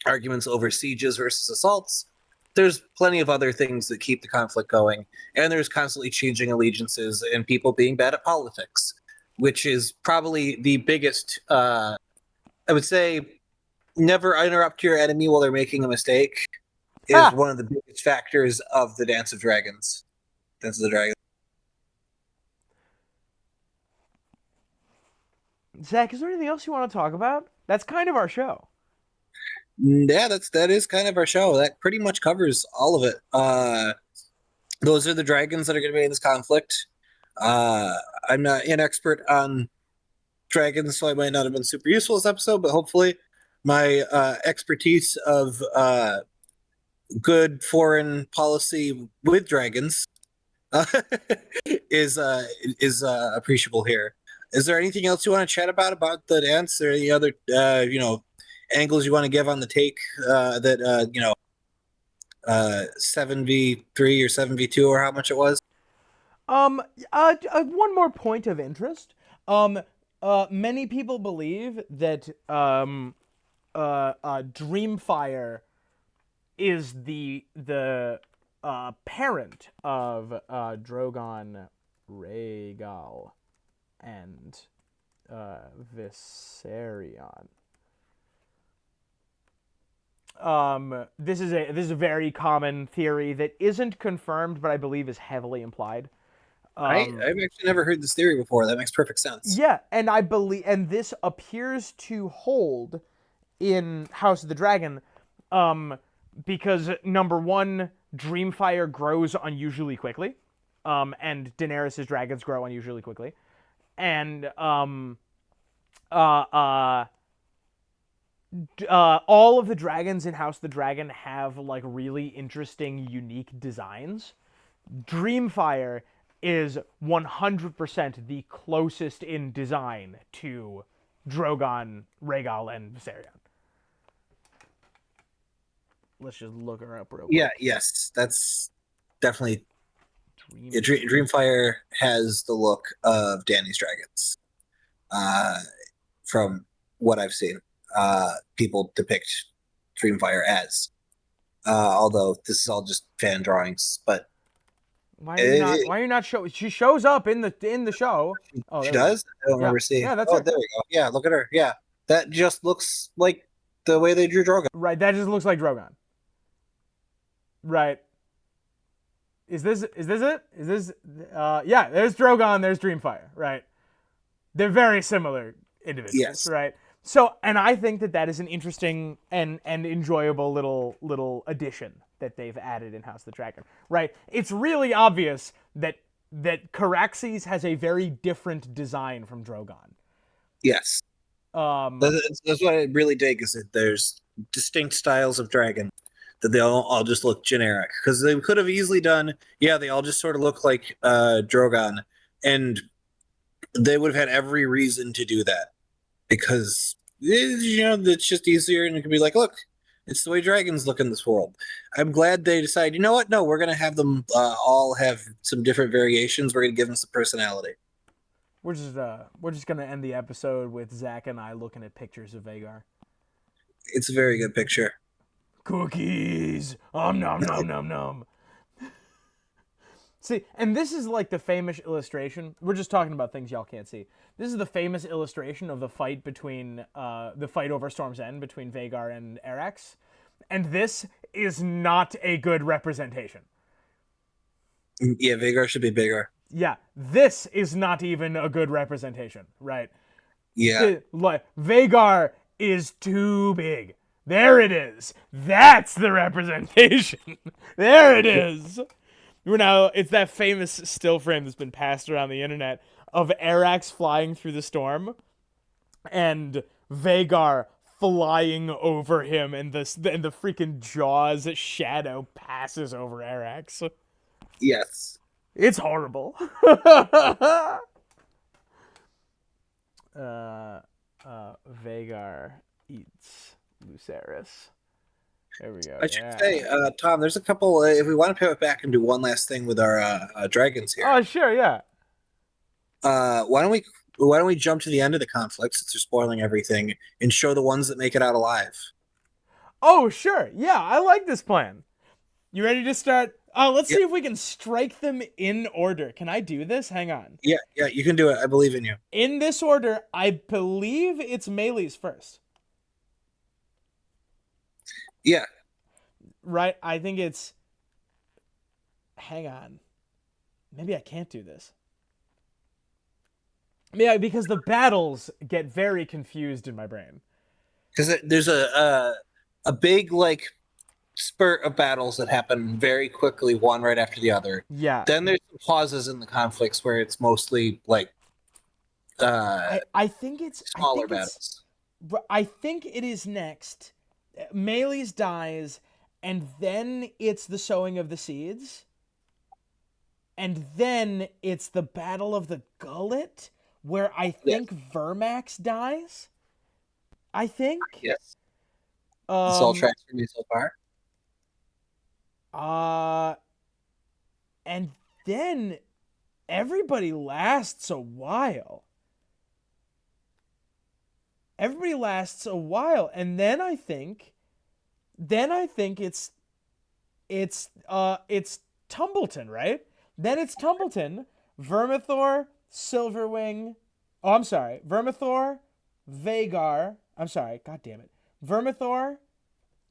arguments over sieges versus assaults. There's plenty of other things that keep the conflict going, and there's constantly changing allegiances and people being bad at politics, which is probably the biggest. I would say, never interrupt your enemy while they're making a mistake is Ah. one of the biggest factors of the Dance of Dragons. Dance of the Dragons. Zach, is there anything else you want to talk about? That's kind of our show. Yeah, that is kind of our show. That pretty much covers all of it. Those are the dragons that are going to be in this conflict. I'm not an expert on dragons, so I might not have been super useful this episode, but hopefully my expertise of good foreign policy with dragons uh, is appreciable here. Is there anything else you want to chat about the dance, or any other angles you want to give on the take that 7v3 or 7v2 or how much it was? One more point of interest. Many people believe that Dreamfire is the parent of Drogon, Rhaegal, and Viserion. This is a very common theory that isn't confirmed, but I believe is heavily implied. I've actually never heard this theory before. That makes perfect sense. Yeah, and I believe, and this appears to hold in House of the Dragon, because number one, Dreamfire grows unusually quickly, and Daenerys' dragons grow unusually quickly, and all of the dragons in House of the Dragon have like really interesting, unique designs. Dreamfire is 100% the closest in design to Drogon, Rhaegal, and Viserion. Let's just look her up real quick. Yeah, yes, that's definitely. Dreamfire has the look of Dany's dragons. From what I've seen, people depict Dreamfire as. Although this is all just fan drawings, but why are you not show? She shows up in the show. Oh, she does. I don't remember seeing. Yeah, that's her. her. There we go. Yeah, look at her. Yeah, that just looks like the way they drew Drogon. Right, that just looks like Drogon. Right. Is this it? Is this yeah, there's Drogon, there's Dreamfire, right? They're very similar individuals, yes. Right? So, and I think that is an interesting and enjoyable little addition that they've added in House of the Dragon, right? It's really obvious that Caraxes has a very different design from Drogon. Yes. That's what I really dig, is that there's distinct styles of dragon, that they all just look generic, because they could have easily done, they all just sort of look like Drogon, and they would have had every reason to do that, because it's just easier, and it could be like, look, it's the way dragons look in this world. I'm glad they decide, you know what, no, we're going to have them all have some different variations. We're going to give them some personality. We're just gonna end the episode with Zach and I looking at pictures of Vhagar. It's a very good picture. Cookies. Nom nom nom nom. See, and this is like the famous illustration. We're just talking about things y'all can't see. This is the famous illustration of the fight between the fight over Storm's End between Vhagar and Arax, and this is not a good representation. Yeah, Vhagar should be bigger. Yeah, this is not even a good representation, right? Yeah. Vhagar is too big. There it is. That's the representation. There it is. It's that famous still frame that's been passed around the internet of Arax flying through the storm and Vhagar flying over him, and the freaking Jaws shadow passes over Arax. Yes. It's horrible. Vhagar eats Lucerys. There we go. I should say, Tom, there's a couple. If we want to pivot back and do one last thing with our dragons here, Oh, sure, yeah. why don't we jump to the end of the conflict since they're spoiling everything and show the ones that make it out alive? Oh, sure, yeah. I like this plan. You ready to start? Let's see if we can strike them in order. Can I do this? Hang on. Yeah, you can do it. I believe in you. In this order, I believe it's Melee's first. Yeah. Right? I think it's... Hang on. Maybe I can't do this. Yeah, because the battles get very confused in my brain. Because there's a big, like, spurt of battles that happen very quickly, one right after the other. Yeah. Then there's some pauses in the conflicts where it's mostly, like, I think it's... smaller battles. I think it is next... Melee's dies, and then it's the sowing of the seeds, and then it's the Battle of the Gullet, where I think Vermax dies. I think. Yes. This all tracks for me so far. And then everybody lasts a while. Everybody lasts a while, and then I think it's Tumbleton, right? Then it's Tumbleton, Vermithor, Silverwing. Oh, I'm sorry, Vermithor, Vhagar. I'm sorry, God damn it, Vermithor,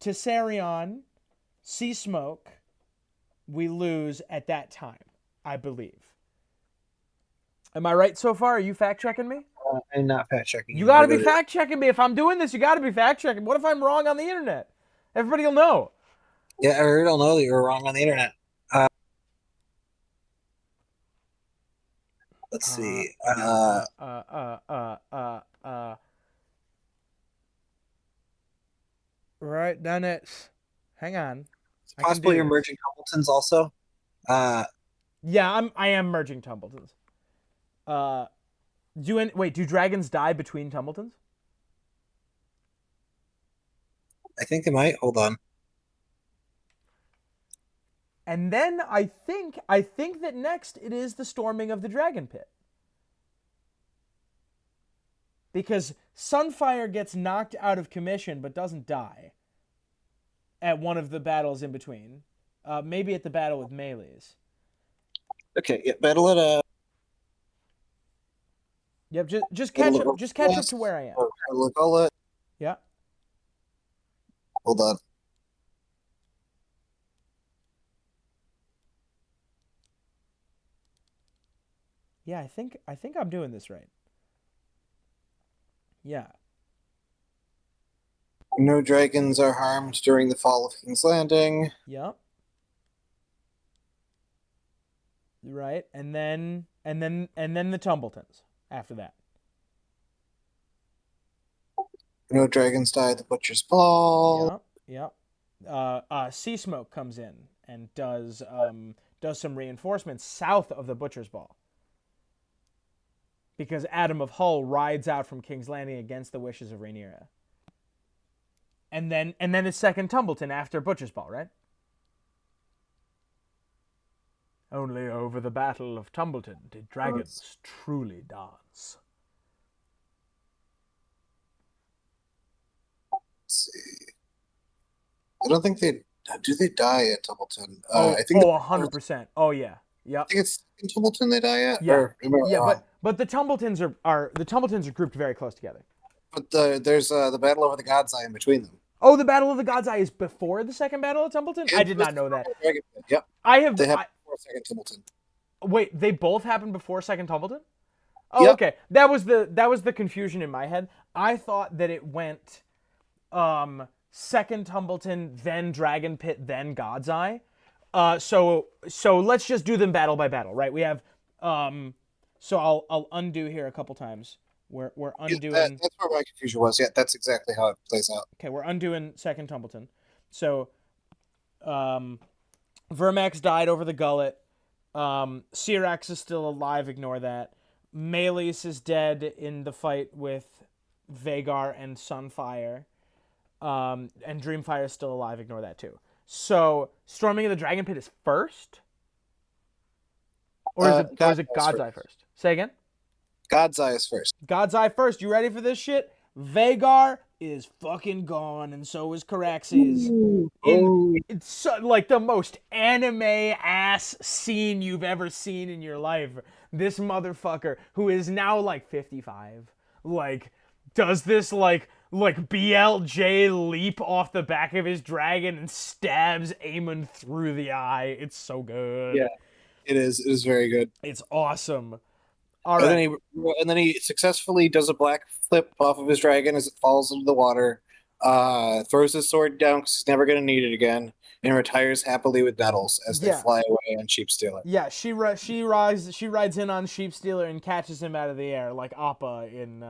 Tessarion, Sea Smoke. We lose at that time, I believe. Am I right so far? Are you fact checking me? I'm not fact checking. You gotta be fact checking me. If I'm doing this, you gotta be fact checking. What if I'm wrong on the internet? Everybody will know. Yeah, everybody will know that you were wrong on the internet. Let's see. Right, done it. Hang on. It's possible you're merging Tumbletons also. Yeah, I am merging Tumbletons. Do dragons die between Tumbletons? I think they might. Hold on. And then I think that next it is the storming of the dragon pit. Because Sunfire gets knocked out of commission but doesn't die at one of the battles in between. Maybe at the battle with Melee's. Okay, yeah, battle at Yep, just catch up to where I am. Yeah. Hold on. Yeah, I think I'm doing this right. Yeah. No dragons are harmed during the fall of King's Landing. Yep. Right, and then the Tumbletons after that. No dragons die at the Butcher's Ball. Yep. Sea Smoke comes in and does some reinforcements south of the Butcher's Ball. Because Adam of Hull rides out from King's Landing against the wishes of Rhaenyra. And then it's second Tumbleton after Butcher's Ball, right? Only over the Battle of Tumbleton did dragons truly dance. Let's see. I don't think they do. They die at Tumbleton. Oh, I think. 100%. Oh yeah. Yep. I think it's in Tumbleton they die at. Yeah. Or am I Yeah, wrong? but the Tumbletons are grouped very close together. But there's the battle over the God's Eye in between them. Oh, the Battle of the God's Eye is before the second Battle of Tumbleton? I did not know that. Dragon Pit. Yep. I have They have before second Tumbleton. wait, they both happened before second Tumbleton? Oh, Yep. okay. That was the confusion in my head. I thought that it went second Tumbleton, then Dragon Pit, then God's Eye. So let's just do them battle by battle, right? We have so I'll undo here a couple times. We're undoing. That's where my confusion was. Yeah, that's exactly how it plays out. Okay, we're undoing second Tumbleton. So Vermax died over the gullet. Syrax is still alive, ignore that. Malleus is dead in the fight with Vhagar and Sunfire. And Dreamfire is still alive, ignore that too. So, Storming of the Dragon Pit is first? Or is it God's Eye first? Say again? God's Eye is first. God's Eye first. You ready for this shit? Vhagar is fucking gone, and so is Caraxes. It's so, like the most anime ass scene you've ever seen in your life. This motherfucker, who is now like 55, like does this like BLJ leap off the back of his dragon and stabs Aemon through the eye. It's so good. Yeah, it is. It is very good. It's awesome. All right. And then he successfully does a black flip off of his dragon as it falls into the water. Throws his sword down because he's never going to need it again, and retires happily with Nettles as they fly away on Sheepstealer. Yeah, she rides in on Sheepstealer and catches him out of the air like Appa in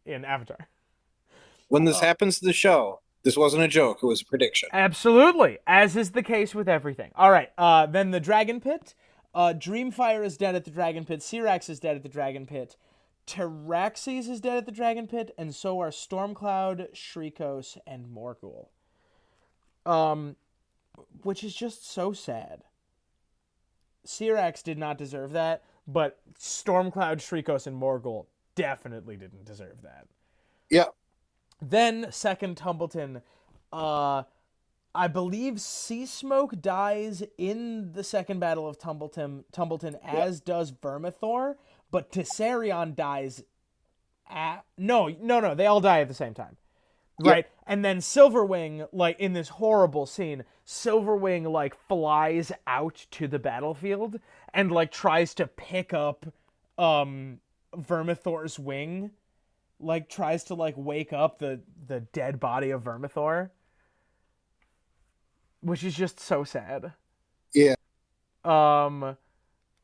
Avatar. When this happens to the show, this wasn't a joke; it was a prediction. Absolutely, as is the case with everything. All right, then the Dragon Pit. Dreamfire is dead at the Dragon Pit. Syrax is dead at the Dragon Pit. Caraxes is dead at the Dragon Pit, and so are Stormcloud, Shrikos, and Morgul. Which is just so sad. Syrax did not deserve that, but Stormcloud, Shrikos, and Morgul definitely didn't deserve that. Yeah. Then, second Tumbleton, I believe Seasmoke dies in the second battle of Tumbleton as does Vermithor, but Tessarion dies at... No, they all die at the same time. Right? Yep. And then Silverwing, like, in this horrible scene, Silverwing, like, flies out to the battlefield and, like, tries to pick up Vermithor's wing. Like, tries to, like, wake up the dead body of Vermithor. Which is just so sad. Yeah.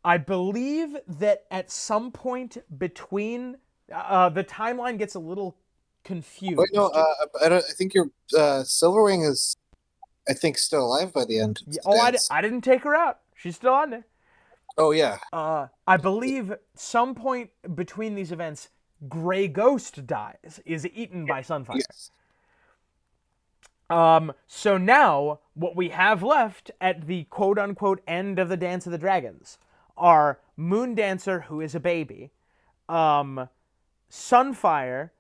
I believe that at some point between... the timeline gets a little confused. Wait, no, I think your Silverwing is, I think, still alive by the end. Yeah, I didn't take her out. She's still on there. Oh, yeah. I believe some point between these events, Grey Ghost dies, is eaten by Sunfire. Yes. So now, what we have left at the quote-unquote end of the Dance of the Dragons are Moondancer, who is a baby, Sunfire,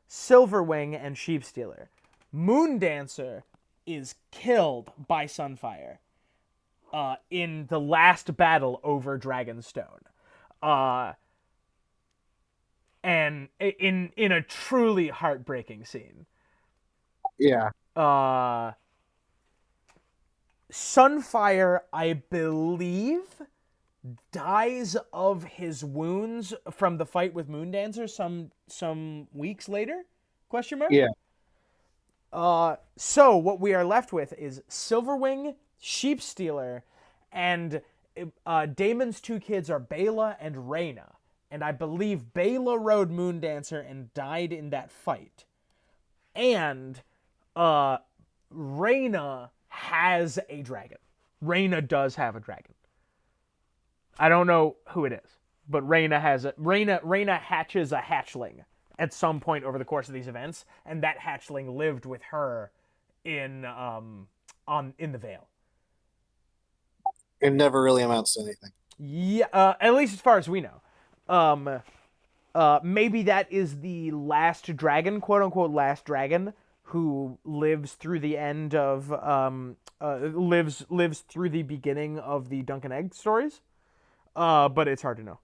Silverwing, and Sheepstealer. Moondancer is killed by Sunfire in the last battle over Dragonstone. And in a truly heartbreaking scene. Yeah. Sunfire, I believe, dies of his wounds from the fight with Moondancer some weeks later? Question mark? Yeah. So what we are left with is Silverwing, Sheepstealer, and Damon's two kids are Bela and Reyna. And I believe Bela rode Moondancer and died in that fight. And Reyna has a dragon. Reyna does have a dragon. I don't know who it is, but Reyna hatches a hatchling at some point over the course of these events, and that hatchling lived with her in the Vale. It never really amounts to anything. Yeah, at least as far as we know. Maybe that is the last dragon, quote unquote last dragon, who lives through the end of lives through the beginning of the Dunk and Egg stories. But it's hard to know.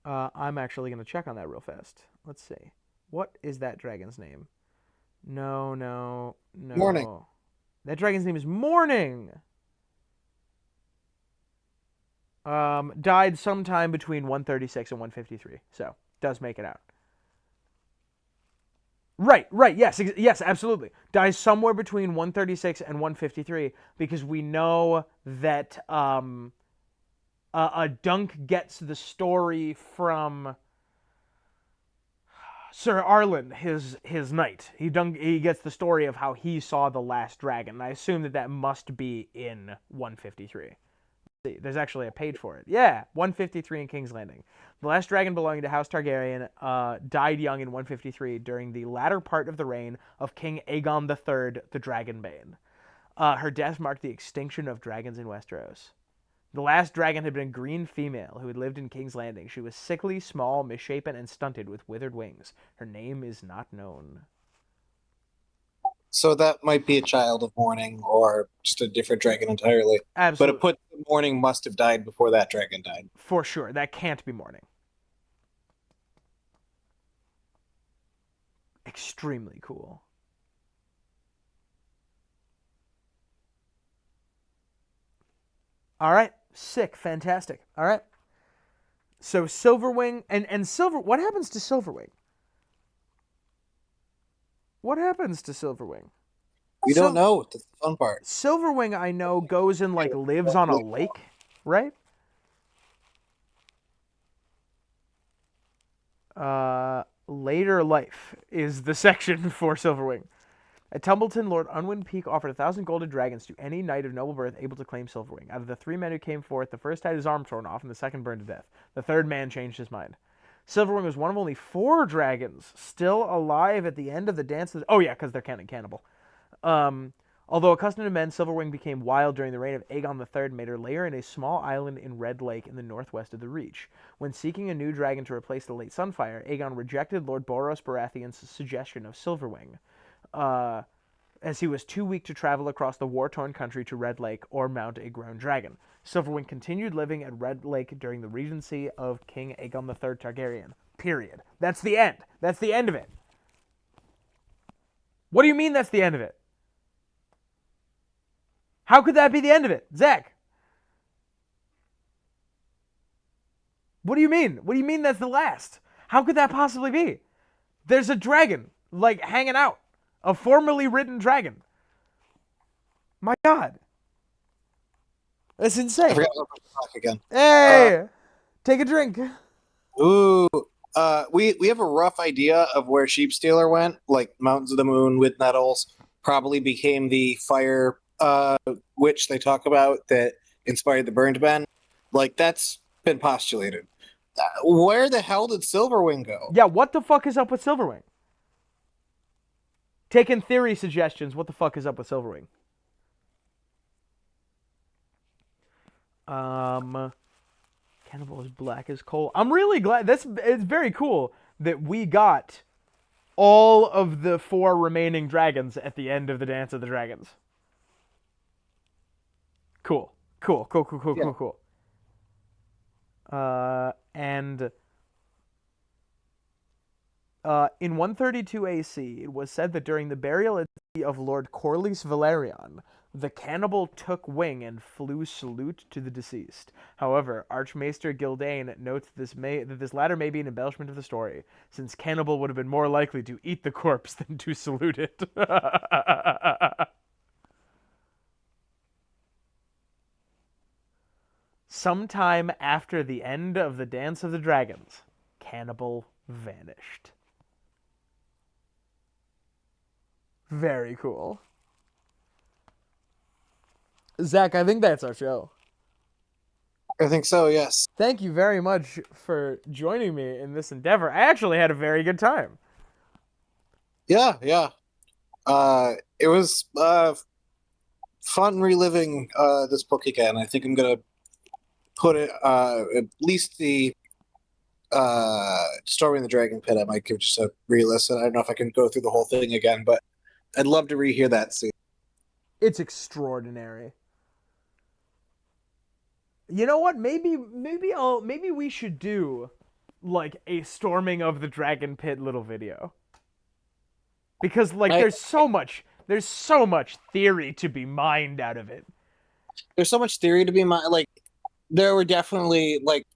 I'm actually gonna check on that real fast. Let's see. What is that dragon's name? No, no, no. Morning. That dragon's name is Morning. Died sometime between 136 and 153. So, does make it out. Right, yes, absolutely. Dies somewhere between 136 and 153 because we know that Dunk gets the story from Sir Arlen, his knight. He gets the story of how he saw the last dragon. And I assume that must be in 153. There's actually a page for it. Yeah, 153 in King's Landing. The last dragon belonging to House Targaryen died young in 153 during the latter part of the reign of King Aegon III, the Dragonbane. Her death marked the extinction of dragons in Westeros. The last dragon had been a green female who had lived in King's Landing. She was sickly, small, misshapen, and stunted with withered wings. Her name is not known. So that might be a child of Morning or just a different dragon entirely. Absolutely. But it put Morning must have died before that dragon died. For sure. That can't be Morning. Extremely cool. All right. Sick. Fantastic. All right. So Silverwing and Silver. What happens to Silverwing? What happens to Silverwing? We don't know. That's the fun part. Silverwing, I know, goes and like lives on a lake, right? Later life is the section for Silverwing. At Tumbleton, Lord Unwin Peak offered 1,000 golden dragons to any knight of noble birth able to claim Silverwing. Out of the 3 men who came forth, the first had his arm torn off and the second burned to death. The third man changed his mind. Silverwing was one of only 4 dragons still alive at the end of the dance. Oh yeah, because they're cannibal. Although accustomed to men, Silverwing became wild during the reign of Aegon III and made her lair in a small island in Red Lake in the northwest of the Reach. When seeking a new dragon to replace the late Sunfire, Aegon rejected Lord Boros Baratheon's suggestion of Silverwing, as he was too weak to travel across the war-torn country to Red Lake or mount a grown dragon. Silverwing continued living at Red Lake during the regency of King Aegon III Targaryen. Period. That's the end. That's the end of it. What do you mean that's the end of it? How could that be the end of it? Zach? What do you mean? What do you mean that's the last? How could that possibly be? There's a dragon, like, hanging out. A formerly ridden dragon. My God. That's insane. I forgot to talk again. Hey! Take a drink. Ooh. We have a rough idea of where Sheepstealer went, like Mountains of the Moon with Nettles, probably became the fire witch they talk about that inspired the Burned Men. Like, that's been postulated. Where the hell did Silverwing go? Yeah, what the fuck is up with Silverwing? Taking theory suggestions, what the fuck is up with Silverwing? Cannibal is black as coal. I'm really glad. It's very cool that we got all of the 4 remaining dragons at the end of the Dance of the Dragons. Cool. And in 132 AC, it was said that during the burial of Lord Corlys Velaryon, the cannibal took wing and flew salute to the deceased. However, Archmaester Gildane notes that this latter may be an embellishment of the story, since cannibal would have been more likely to eat the corpse than to salute it. Sometime after the end of the Dance of the Dragons, cannibal vanished. Very cool. Zach, I think that's our show. I think so, yes. Thank you very much for joining me in this endeavor. I actually had a very good time. Yeah. It was fun reliving this book again. I think I'm going to put it at least the Storming the Dragon Pit, I might give just a re-listen. I don't know if I can go through the whole thing again, but I'd love to rehear that scene. It's extraordinary. You know what? Maybe we should do like a storming of the dragon pit little video. Because like there's so much theory to be mined out of it. There's so much theory to be mined. Like there were definitely like,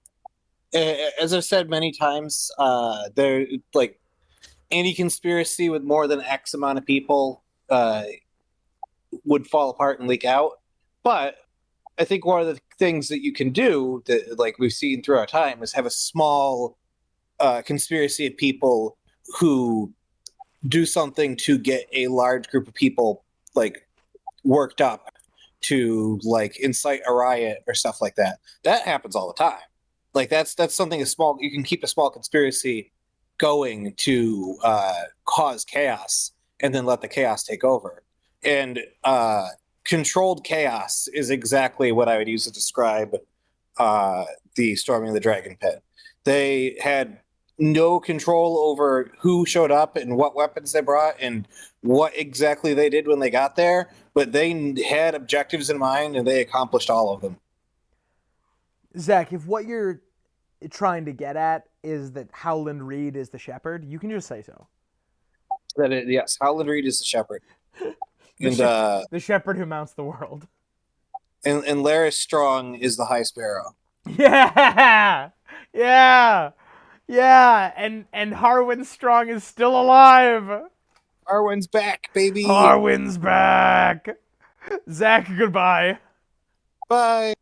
as I've said many times, there like any conspiracy with more than X amount of people would fall apart and leak out. But I think one of the things that you can do that, like we've seen through our time, is have a small conspiracy of people who do something to get a large group of people like worked up to like incite a riot or stuff like that. That happens all the time. Like that's something small. You can keep a small conspiracy going to cause chaos and then let the chaos take over. And controlled chaos is exactly what I would use to describe the storming of the dragon pit. They had no control over who showed up and what weapons they brought and what exactly they did when they got there, but they had objectives in mind and they accomplished all of them. Zach, if what you're trying to get at is that Howland Reed is the shepherd, you can just say so. Yes, Howland Reed is the shepherd. The shepherd who mounts the world. And Laris Strong is the High Sparrow. Yeah! Yeah! Yeah! And Harwin Strong is still alive! Harwin's back, baby! Harwin's back! Zach, goodbye. Bye!